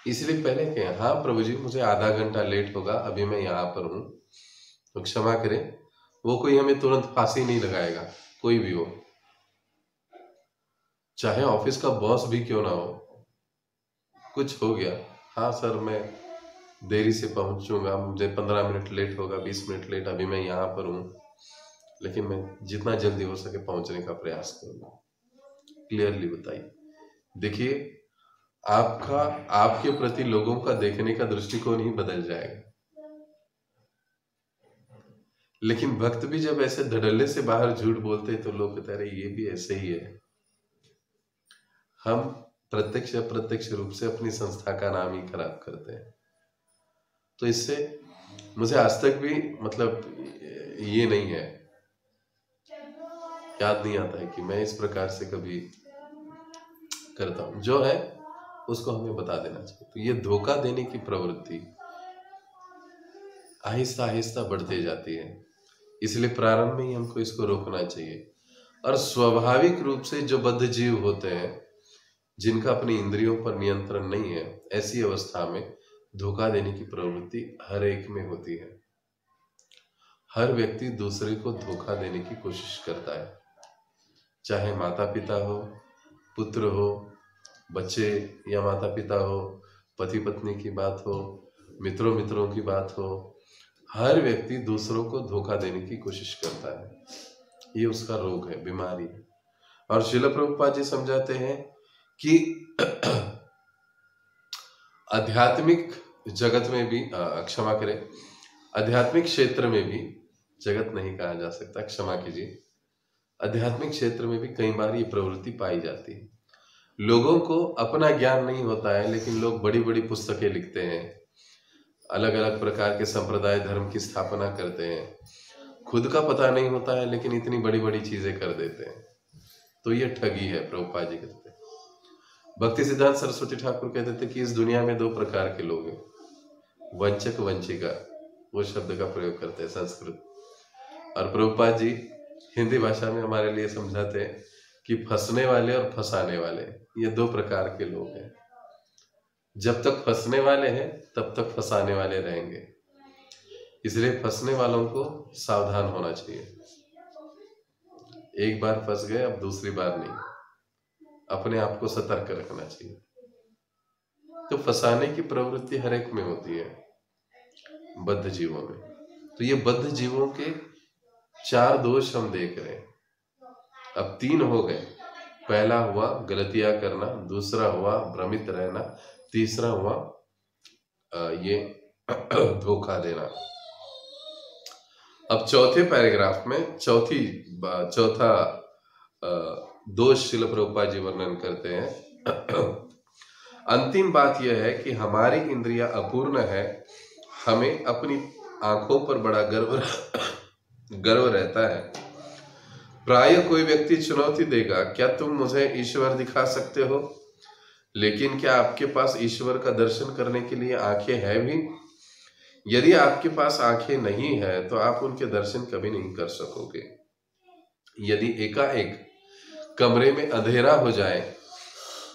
इसलिए पहले कहें, हाँ प्रभु जी मुझे आधा घंटा लेट होगा, अभी मैं यहाँ पर हूँ, तो क्षमा करें। वो कोई हमें तुरंत फांसी नहीं लगाएगा, कोई भी हो, चाहे ऑफिस का बॉस भी क्यों ना हो। कुछ हो गया, हाँ सर मैं देरी से पहुंचूंगा, मुझे 15 मिनट लेट होगा, 20 मिनट लेट, अभी मैं यहाँ पर हूँ, लेकिन मैं जितना जल्दी हो सके पहुंचने का प्रयास करूंगा। क्लियरली बताइए। देखिए आपका आपके प्रति लोगों का देखने का दृष्टिकोण ही बदल जाएगा। लेकिन भक्त भी जब ऐसे धड़ल्ले से बाहर झूठ बोलते हैं तो लोग कहते हैं ये भी ऐसे ही है। हम प्रत्यक्ष अप्रत्यक्ष रूप से अपनी संस्था का नाम ही खराब करते हैं। तो इससे मुझे आज तक भी मतलब ये नहीं है, याद नहीं आता है कि मैं इस प्रकार से कभी करता हूं। जो है उसको हमें बता देना चाहिए। तो ये धोखा देने की प्रवृत्ति आहिस्ता आहिस्ता बढ़ते जाती है, इसलिए प्रारंभ में ही हमको इसको रोकना चाहिए। और स्वाभाविक रूप से जो बद्ध जीव होते हैं, जिनका अपनी इंद्रियों पर नियंत्रण नहीं है, ऐसी अवस्था में धोखा देने की प्रवृत्ति हर एक में होती है। हर व्यक्ति दूसरे को धोखा देने की कोशिश करता है, चाहे माता पिता हो, पुत्र हो, बच्चे या माता पिता हो, पति पत्नी की बात हो, मित्रों मित्रों की बात हो, हर व्यक्ति दूसरों को धोखा देने की कोशिश करता है। ये उसका रोग है, बीमारी है। और श्रील प्रभुपाद जी समझाते हैं कि आध्यात्मिक जगत में भी क्षमा करें, आध्यात्मिक क्षेत्र में भी, जगत नहीं कहा जा सकता, क्षमा कीजिए, आध्यात्मिक क्षेत्र में भी कई बार ये प्रवृत्ति पाई जाती है। लोगों को अपना ज्ञान नहीं होता है, लेकिन लोग बड़ी बड़ी पुस्तकें लिखते हैं, अलग अलग प्रकार के संप्रदाय धर्म की स्थापना करते हैं, खुद का पता नहीं होता है लेकिन इतनी बड़ी बड़ी चीजें कर देते हैं। तो ये ठगी है, प्रभुपाद जी कहते हैं। भक्ति सिद्धांत सरस्वती ठाकुर कहते थे कि इस दुनिया में 2 प्रकार के लोग हैं, वंचक वंचिका, वो शब्द का प्रयोग करते हैं संस्कृत, और प्रभुपाद जी हिंदी भाषा में हमारे लिए समझाते हैं कि फंसने वाले और फंसाने वाले, ये 2 प्रकार के लोग हैं। जब तक फंसने वाले हैं तब तक फंसाने वाले रहेंगे, इसलिए फंसने वालों को सावधान होना चाहिए। एक बार फंस गए, अब दूसरी बार नहीं, अपने आप को सतर्क रखना चाहिए। तो फंसाने की प्रवृत्ति हर एक में होती है, बद्ध जीवों में। तो ये बद्ध जीवों के 4 दोष हम देख रहे हैं। अब 3 हो गए। पहला हुआ गलतियां करना, दूसरा हुआ भ्रमित रहना, तीसरा हुआ ये धोखा देना। अब चौथे पैराग्राफ में चौथा दोष श्रील प्रभुपाद जी वर्णन करते हैं। अंतिम बात यह है कि हमारी इंद्रियां अपूर्ण है, हमें अपनी आंखों पर बड़ा गर्व रहता है। प्राय कोई व्यक्ति चुनौती देगा, क्या तुम मुझे ईश्वर दिखा सकते हो? लेकिन क्या आपके पास ईश्वर का दर्शन करने के लिए आंखें हैं भी? यदि आपके पास आंखें नहीं है तो आप उनके दर्शन कभी नहीं कर सकोगे। यदि एकाएक कमरे में अंधेरा हो जाए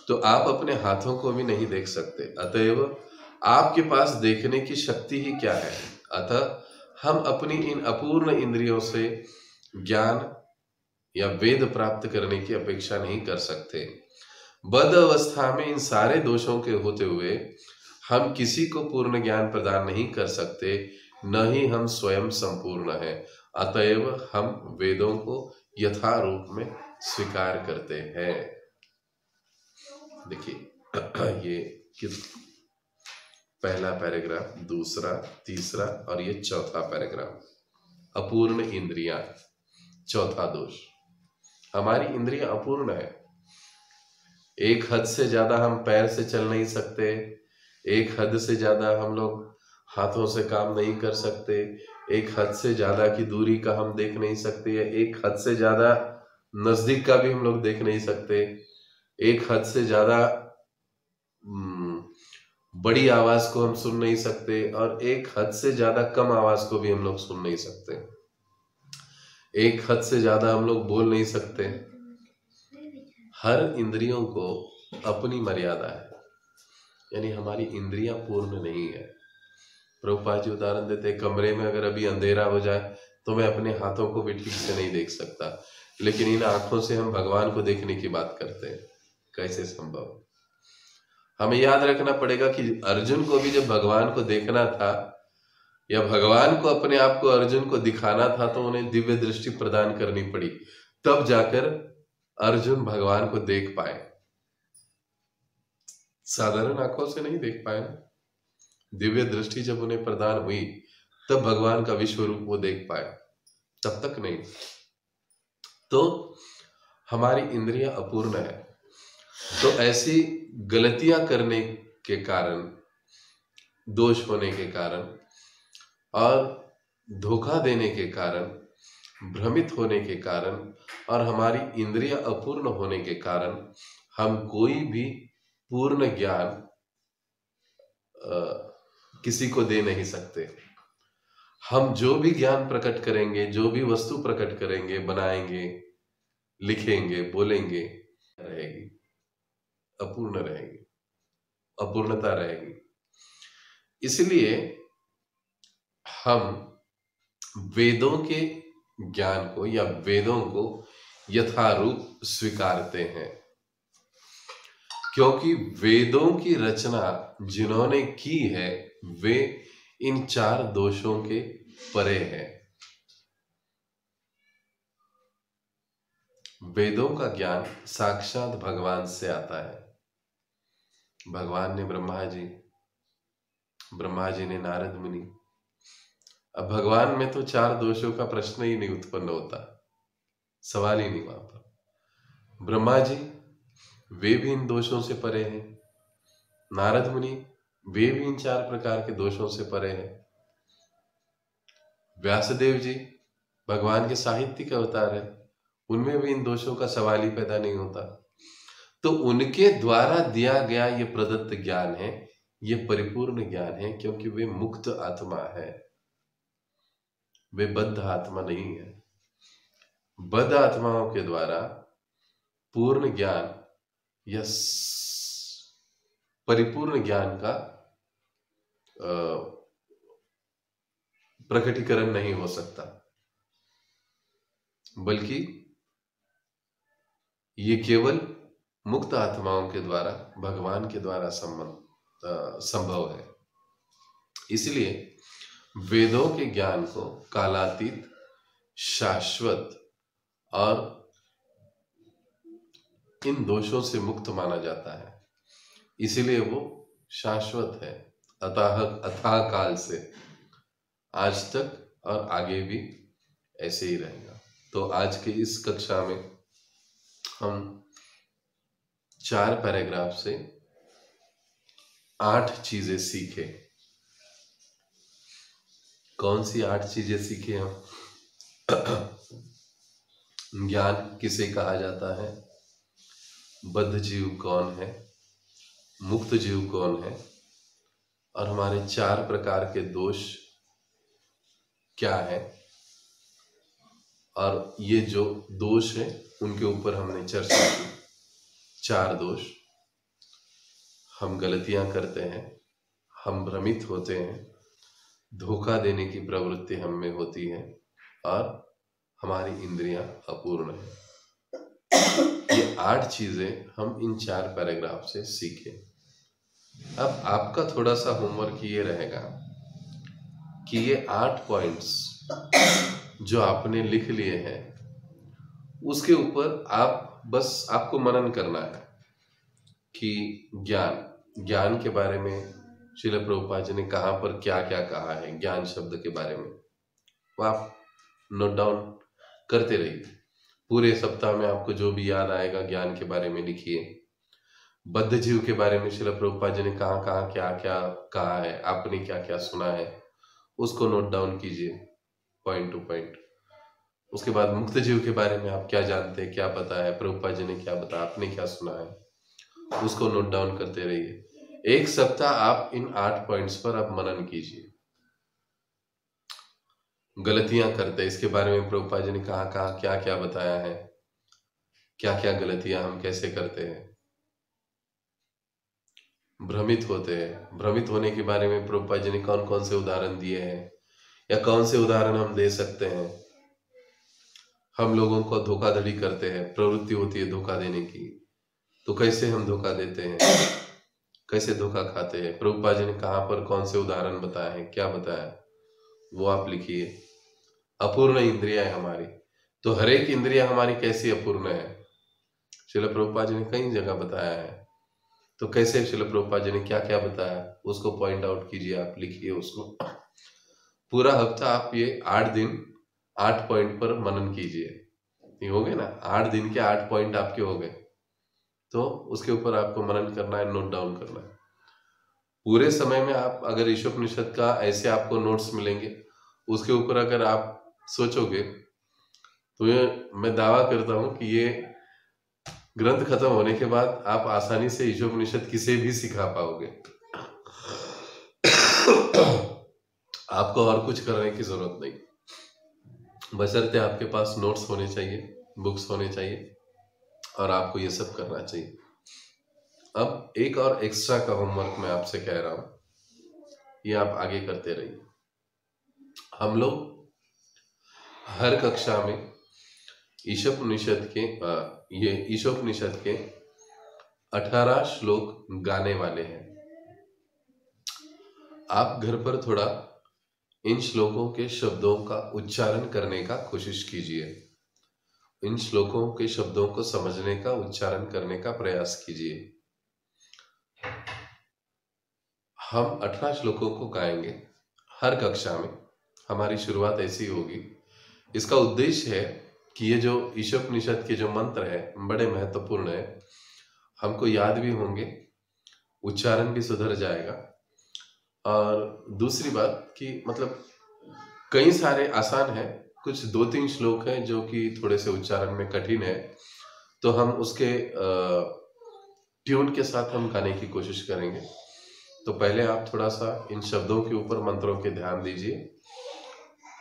तो आप अपने हाथों को भी नहीं देख सकते, अतएव आपके पास देखने की शक्ति ही क्या है? अतः हम अपनी इन अपूर्ण इंद्रियों से ज्ञान या वेद प्राप्त करने की अपेक्षा नहीं कर सकते। बद्ध अवस्था में इन सारे दोषों के होते हुए हम किसी को पूर्ण ज्ञान प्रदान नहीं कर सकते, न ही हम स्वयं संपूर्ण हैं। अतएव हम वेदों को यथारूप में स्वीकार करते हैं। देखिए ये पहला पैराग्राफ, दूसरा, तीसरा और ये चौथा पैराग्राफ, अपूर्ण इंद्रियां। चौथा दोष, हमारी इंद्रियां अपूर्ण है। एक हद से ज्यादा हम पैर से चल नहीं सकते, एक हद से ज्यादा हम लोग हाथों से काम नहीं कर सकते, एक हद से ज्यादा की दूरी का हम देख नहीं सकते, एक हद से ज्यादा नजदीक का भी हम लोग देख नहीं सकते, एक हद से ज्यादा बड़ी आवाज को हम सुन नहीं सकते, और एक हद से ज्यादा कम आवाज को भी हम लोग सुन नहीं सकते, एक हद से ज्यादा हम लोग बोल नहीं सकते। हर इंद्रियों को अपनी मर्यादा है, यानी हमारी इंद्रियां पूर्ण नहीं है। प्रभुपाद जी उदाहरण देते हैं, कमरे में अगर अभी अंधेरा हो जाए तो मैं अपने हाथों को भी ठीक से नहीं देख सकता, लेकिन इन आंखों से हम भगवान को देखने की बात करते हैं। कैसे संभव? हमें याद रखना पड़ेगा कि अर्जुन को भी जब भगवान को देखना था या भगवान को अपने आप को अर्जुन को दिखाना था तो उन्हें दिव्य दृष्टि प्रदान करनी पड़ी, तब जाकर अर्जुन भगवान को देख पाए। साधारण आंखों से नहीं देख पाए। दिव्य दृष्टि जब उन्हें प्रदान हुई तब भगवान का विश्व रूप वो देख पाए, तब तक नहीं। तो हमारी इंद्रियां अपूर्ण है। तो ऐसी गलतियां करने के कारण, दोष होने के कारण और धोखा देने के कारण, भ्रमित होने के कारण और हमारी इंद्रियां अपूर्ण होने के कारण हम कोई भी पूर्ण ज्ञान किसी को दे नहीं सकते। हम जो भी ज्ञान प्रकट करेंगे, जो भी वस्तु प्रकट करेंगे, बनाएंगे, लिखेंगे, बोलेंगे, रहेगी। अपूर्ण रहेगी, अपूर्णता रहेगी। इसलिए हम वेदों के ज्ञान को या वेदों को यथारूप स्वीकारते हैं, क्योंकि वेदों की रचना जिन्होंने की है वे इन 4 दोषों के परे हैं। वेदों का ज्ञान साक्षात भगवान से आता है। भगवान ने ब्रह्मा जी ने नारद मुनि। अब भगवान में तो 4 दोषों का प्रश्न ही नहीं उत्पन्न होता, सवाल ही नहीं वहां पर। ब्रह्मा जी वे भी इन दोषों से परे हैं, नारद मुनि वे भी इन 4 प्रकार के दोषों से परे हैं, व्यासदेव जी भगवान के साहित्यिक अवतार है, उनमें भी इन दोषों का सवाल ही पैदा नहीं होता। तो उनके द्वारा दिया गया ये प्रदत्त ज्ञान है, ये परिपूर्ण ज्ञान है, क्योंकि वे मुक्त आत्मा है, वे बद्ध आत्मा नहीं है। बद्ध आत्माओं के द्वारा पूर्ण ज्ञान या परिपूर्ण ज्ञान का प्रकटीकरण नहीं हो सकता, बल्कि ये केवल मुक्त आत्माओं के द्वारा, भगवान के द्वारा संभव है। इसलिए वेदों के ज्ञान को कालातीत, शाश्वत और इन दोषों से मुक्त माना जाता है। इसीलिए वो शाश्वत है, अथाह काल से आज तक और आगे भी ऐसे ही रहेगा। तो आज के इस कक्षा में हम 4 पैराग्राफ से 8 चीजें सीखे। कौन सी 8 चीजें सीखे हम? ज्ञान किसे कहा जाता है, बद्ध जीव कौन है, मुक्त जीव कौन है, और हमारे 4 प्रकार के दोष क्या है, और ये जो दोष है उनके ऊपर हमने चर्चा की। 4 दोष। हम गलतियां करते हैं, हम भ्रमित होते हैं, धोखा देने की प्रवृत्ति हम में होती है, और हमारी इंद्रियां अपूर्ण है। ये 8 चीजें हम इन 4 पैराग्राफ से सीखे। अब आपका थोड़ा सा होमवर्क ये रहेगा कि ये 8 पॉइंट्स जो आपने लिख लिए हैं उसके ऊपर आपको मनन करना है कि ज्ञान के बारे में श्रील प्रभुपाद जी ने कहाँ पर क्या क्या कहा है, ज्ञान शब्द के बारे में वो आप नोट डाउन करते रहिए। पूरे सप्ताह में आपको जो भी याद आएगा ज्ञान के बारे में लिखिए। बद्ध जीव के बारे में श्रील प्रभुपाद जी ने कहाँ कहाँ क्या क्या कहा है, आपने क्या क्या सुना है, उसको नोट डाउन कीजिए पॉइंट टू पॉइंट। उसके बाद मुक्त जीव के बारे में आप क्या जानते हैं, क्या पता है, प्रभुपाद जी ने क्या बताया, आपने क्या सुना है, उसको नोट डाउन करते रहिए। एक सप्ताह आप इन 8 पॉइंट्स पर आप मनन कीजिए। गलतियां करते हैं, इसके बारे में प्रभुपाद जी ने कहा क्या क्या बताया है, क्या क्या गलतियां हम कैसे करते हैं। भ्रमित होते हैं, भ्रमित होने के बारे में प्रभुपाद जी ने कौन कौन से उदाहरण दिए हैं, या कौन से उदाहरण हम दे सकते हैं। हम लोगों को धोखाधड़ी करते हैं, प्रवृत्ति होती है धोखा देने की, तो कैसे हम धोखा देते हैं, कैसे धोखा खाते हैं, प्रभुपाद जी ने कहाँ पर कौन से उदाहरण बताए हैं, क्या बताया, वो आप लिखिए। अपूर्ण इंद्रिया है हमारी, तो हर एक इंद्रिया हमारी कैसी अपूर्ण है, श्रील प्रभुपाद जी ने कई जगह बताया है। तो कैसे श्रील प्रभुपाद जी ने क्या क्या बताया, उसको पॉइंट आउट कीजिए, आप लिखिए उसको। पूरा हफ्ता आप ये 8 दिन 8 पॉइंट पर मनन कीजिए। ये हो गए ना, 8 दिन के 8 पॉइंट आपके हो गए। तो उसके ऊपर आपको मनन करना है, नोट डाउन करना है। पूरे समय में आप अगर ईशोपनिषद का ऐसे आपको नोट्स मिलेंगे, उसके ऊपर अगर आप सोचोगे तो ये मैं दावा करता हूं कि ये ग्रंथ खत्म होने के बाद आप आसानी से ईशोपनिषद किसे भी सिखा पाओगे। आपको और कुछ करने की जरूरत नहीं, बशर्ते आपके पास नोट्स होने चाहिए, बुक्स होने चाहिए, और आपको ये सब करना चाहिए। अब एक और एक्स्ट्रा का होमवर्क मैं आपसे कह रहा हूं, ये आप आगे करते रहिए। हम लोग हर कक्षा में ईशोपनिषद के ये ईशोपनिषद के 18 श्लोक गाने वाले हैं। आप घर पर थोड़ा इन श्लोकों के शब्दों का उच्चारण करने का कोशिश कीजिए। इन श्लोकों के शब्दों को समझने का, उच्चारण करने का प्रयास कीजिए। हम 18 श्लोकों को गाएंगे हर कक्षा में। हमारी शुरुआत ऐसी होगी। इसका उद्देश्य है कि ये जो ईशोपनिषद के जो मंत्र है बड़े महत्वपूर्ण है, हमको याद भी होंगे, उच्चारण भी सुधर जाएगा। और दूसरी बात कि मतलब कई सारे आसान है, कुछ 2-3 श्लोक हैं जो कि थोड़े से उच्चारण में कठिन है, तो हम उसके ट्यून के साथ हम गाने की कोशिश करेंगे। तो पहले आप थोड़ा सा इन शब्दों के ऊपर, मंत्रों के ध्यान दीजिए,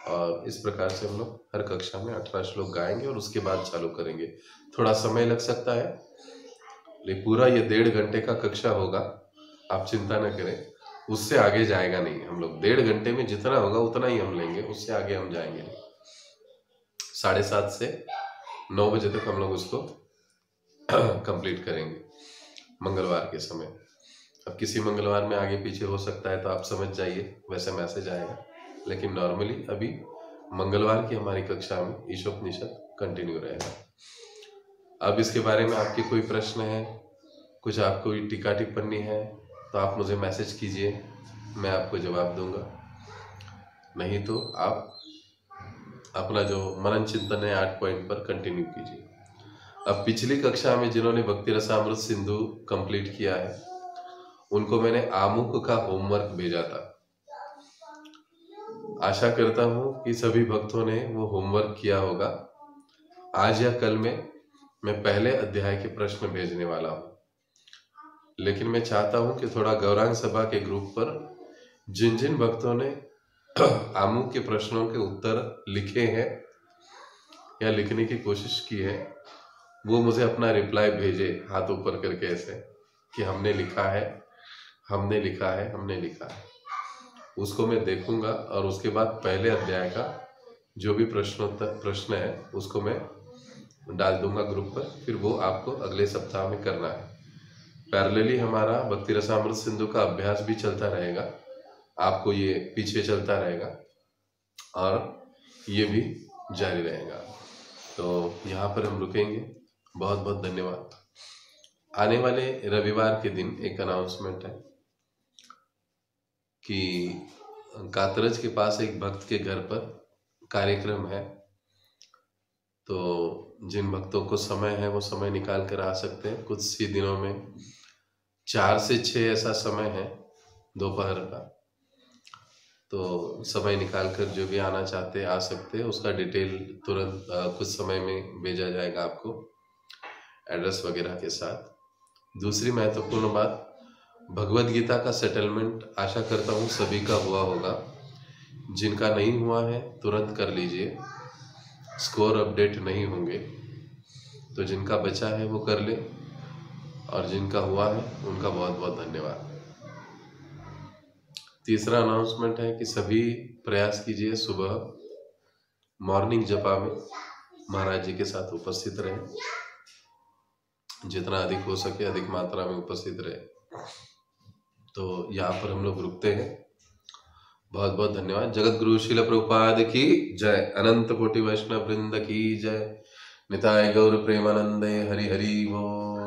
और इस प्रकार से हम लोग हर कक्षा में 18 श्लोक गाएंगे और उसके बाद चालू करेंगे। थोड़ा समय लग सकता है, लेकिन पूरा ये 1.5 घंटे का कक्षा होगा, आप चिंता न करें। उससे आगे जाएगा नहीं। हम लोग 1.5 घंटे में जितना होगा उतना ही हम लेंगे, उससे आगे हम जाएंगे नहीं। 7:30 से 9 बजे तक हम लोग उसको कंप्लीट करेंगे मंगलवार के समय। अब किसी मंगलवार में आगे पीछे हो सकता है तो आप समझ जाइए, वैसे मैसेज आएगा, लेकिन नॉर्मली अभी मंगलवार की हमारी कक्षा में ईशोपनिषद कंटिन्यू रहेगा। अब इसके बारे में आपके कोई प्रश्न है, कुछ आपको कोई टीका टिप्पणी है, तो आप मुझे मैसेज कीजिए, मैं आपको जवाब दूंगा। नहीं तो आप अपना जो मनन चिंतन है 8 पॉइंट पर कंटिन्यू कीजिए। अब पिछली कक्षा में जिन्होंने भक्ति रसामृत सिंधु कंप्लीट किया है, उनको मैंने आमुख का होमवर्क भेजा था। आशा करता हूं कि सभी भक्तों ने वो होमवर्क किया होगा। आज या कल में मैं पहले अध्याय के प्रश्न भेजने वाला हूं, लेकिन मैं चाहता हूं कि थोड़ा गौरांग सभा के ग्रुप पर जिन जिन भक्तों ने आमुख के प्रश्नों के उत्तर लिखे हैं या लिखने की कोशिश की है, वो मुझे अपना रिप्लाई भेजे हाथ ऊपर करके ऐसे कि हमने लिखा है, हमने लिखा है, हमने लिखा है। उसको मैं देखूंगा और उसके बाद पहले अध्याय का जो भी प्रश्न है उसको मैं डाल दूंगा ग्रुप पर। फिर वो आपको अगले सप्ताह में करना है। पैरेलली हमारा भक्ति रसामृत सिंधु का अभ्यास भी चलता रहेगा, आपको ये पीछे चलता रहेगा और ये भी जारी रहेगा। तो यहाँ पर हम रुकेंगे। बहुत बहुत धन्यवाद। आने वाले रविवार के दिन एक अनाउंसमेंट है कि कातरज के पास एक भक्त के घर पर कार्यक्रम है, तो जिन भक्तों को समय है वो समय निकाल कर आ सकते हैं। कुछ ही दिनों में 4 से 6 ऐसा समय है दोपहर का, तो समय निकाल कर जो भी आना चाहते हैं आ सकते हैं। उसका डिटेल तुरंत कुछ समय में भेजा जाएगा आपको, एड्रेस वगैरह के साथ। दूसरी महत्वपूर्ण बात, भगवत गीता का सेटलमेंट आशा करता हूँ सभी का हुआ होगा। जिनका नहीं हुआ है तुरंत कर लीजिए, स्कोर अपडेट नहीं होंगे, तो जिनका बचा है वो कर ले, और जिनका हुआ है उनका बहुत बहुत धन्यवाद। तीसरा अनाउंसमेंट है कि सभी प्रयास कीजिए सुबह मॉर्निंग जपा में महाराज जी के साथ उपस्थित रहे, जितना अधिक हो सके अधिक मात्रा में उपस्थित रहे। तो यहाँ पर हम लोग रुकते हैं। बहुत बहुत धन्यवाद। जगत गुरु श्रील प्रभुपाद की जय, अनंत कोटि वैष्णव वृंद की जय, निताय गौर प्रेमानंदे, हरि हरि बोल।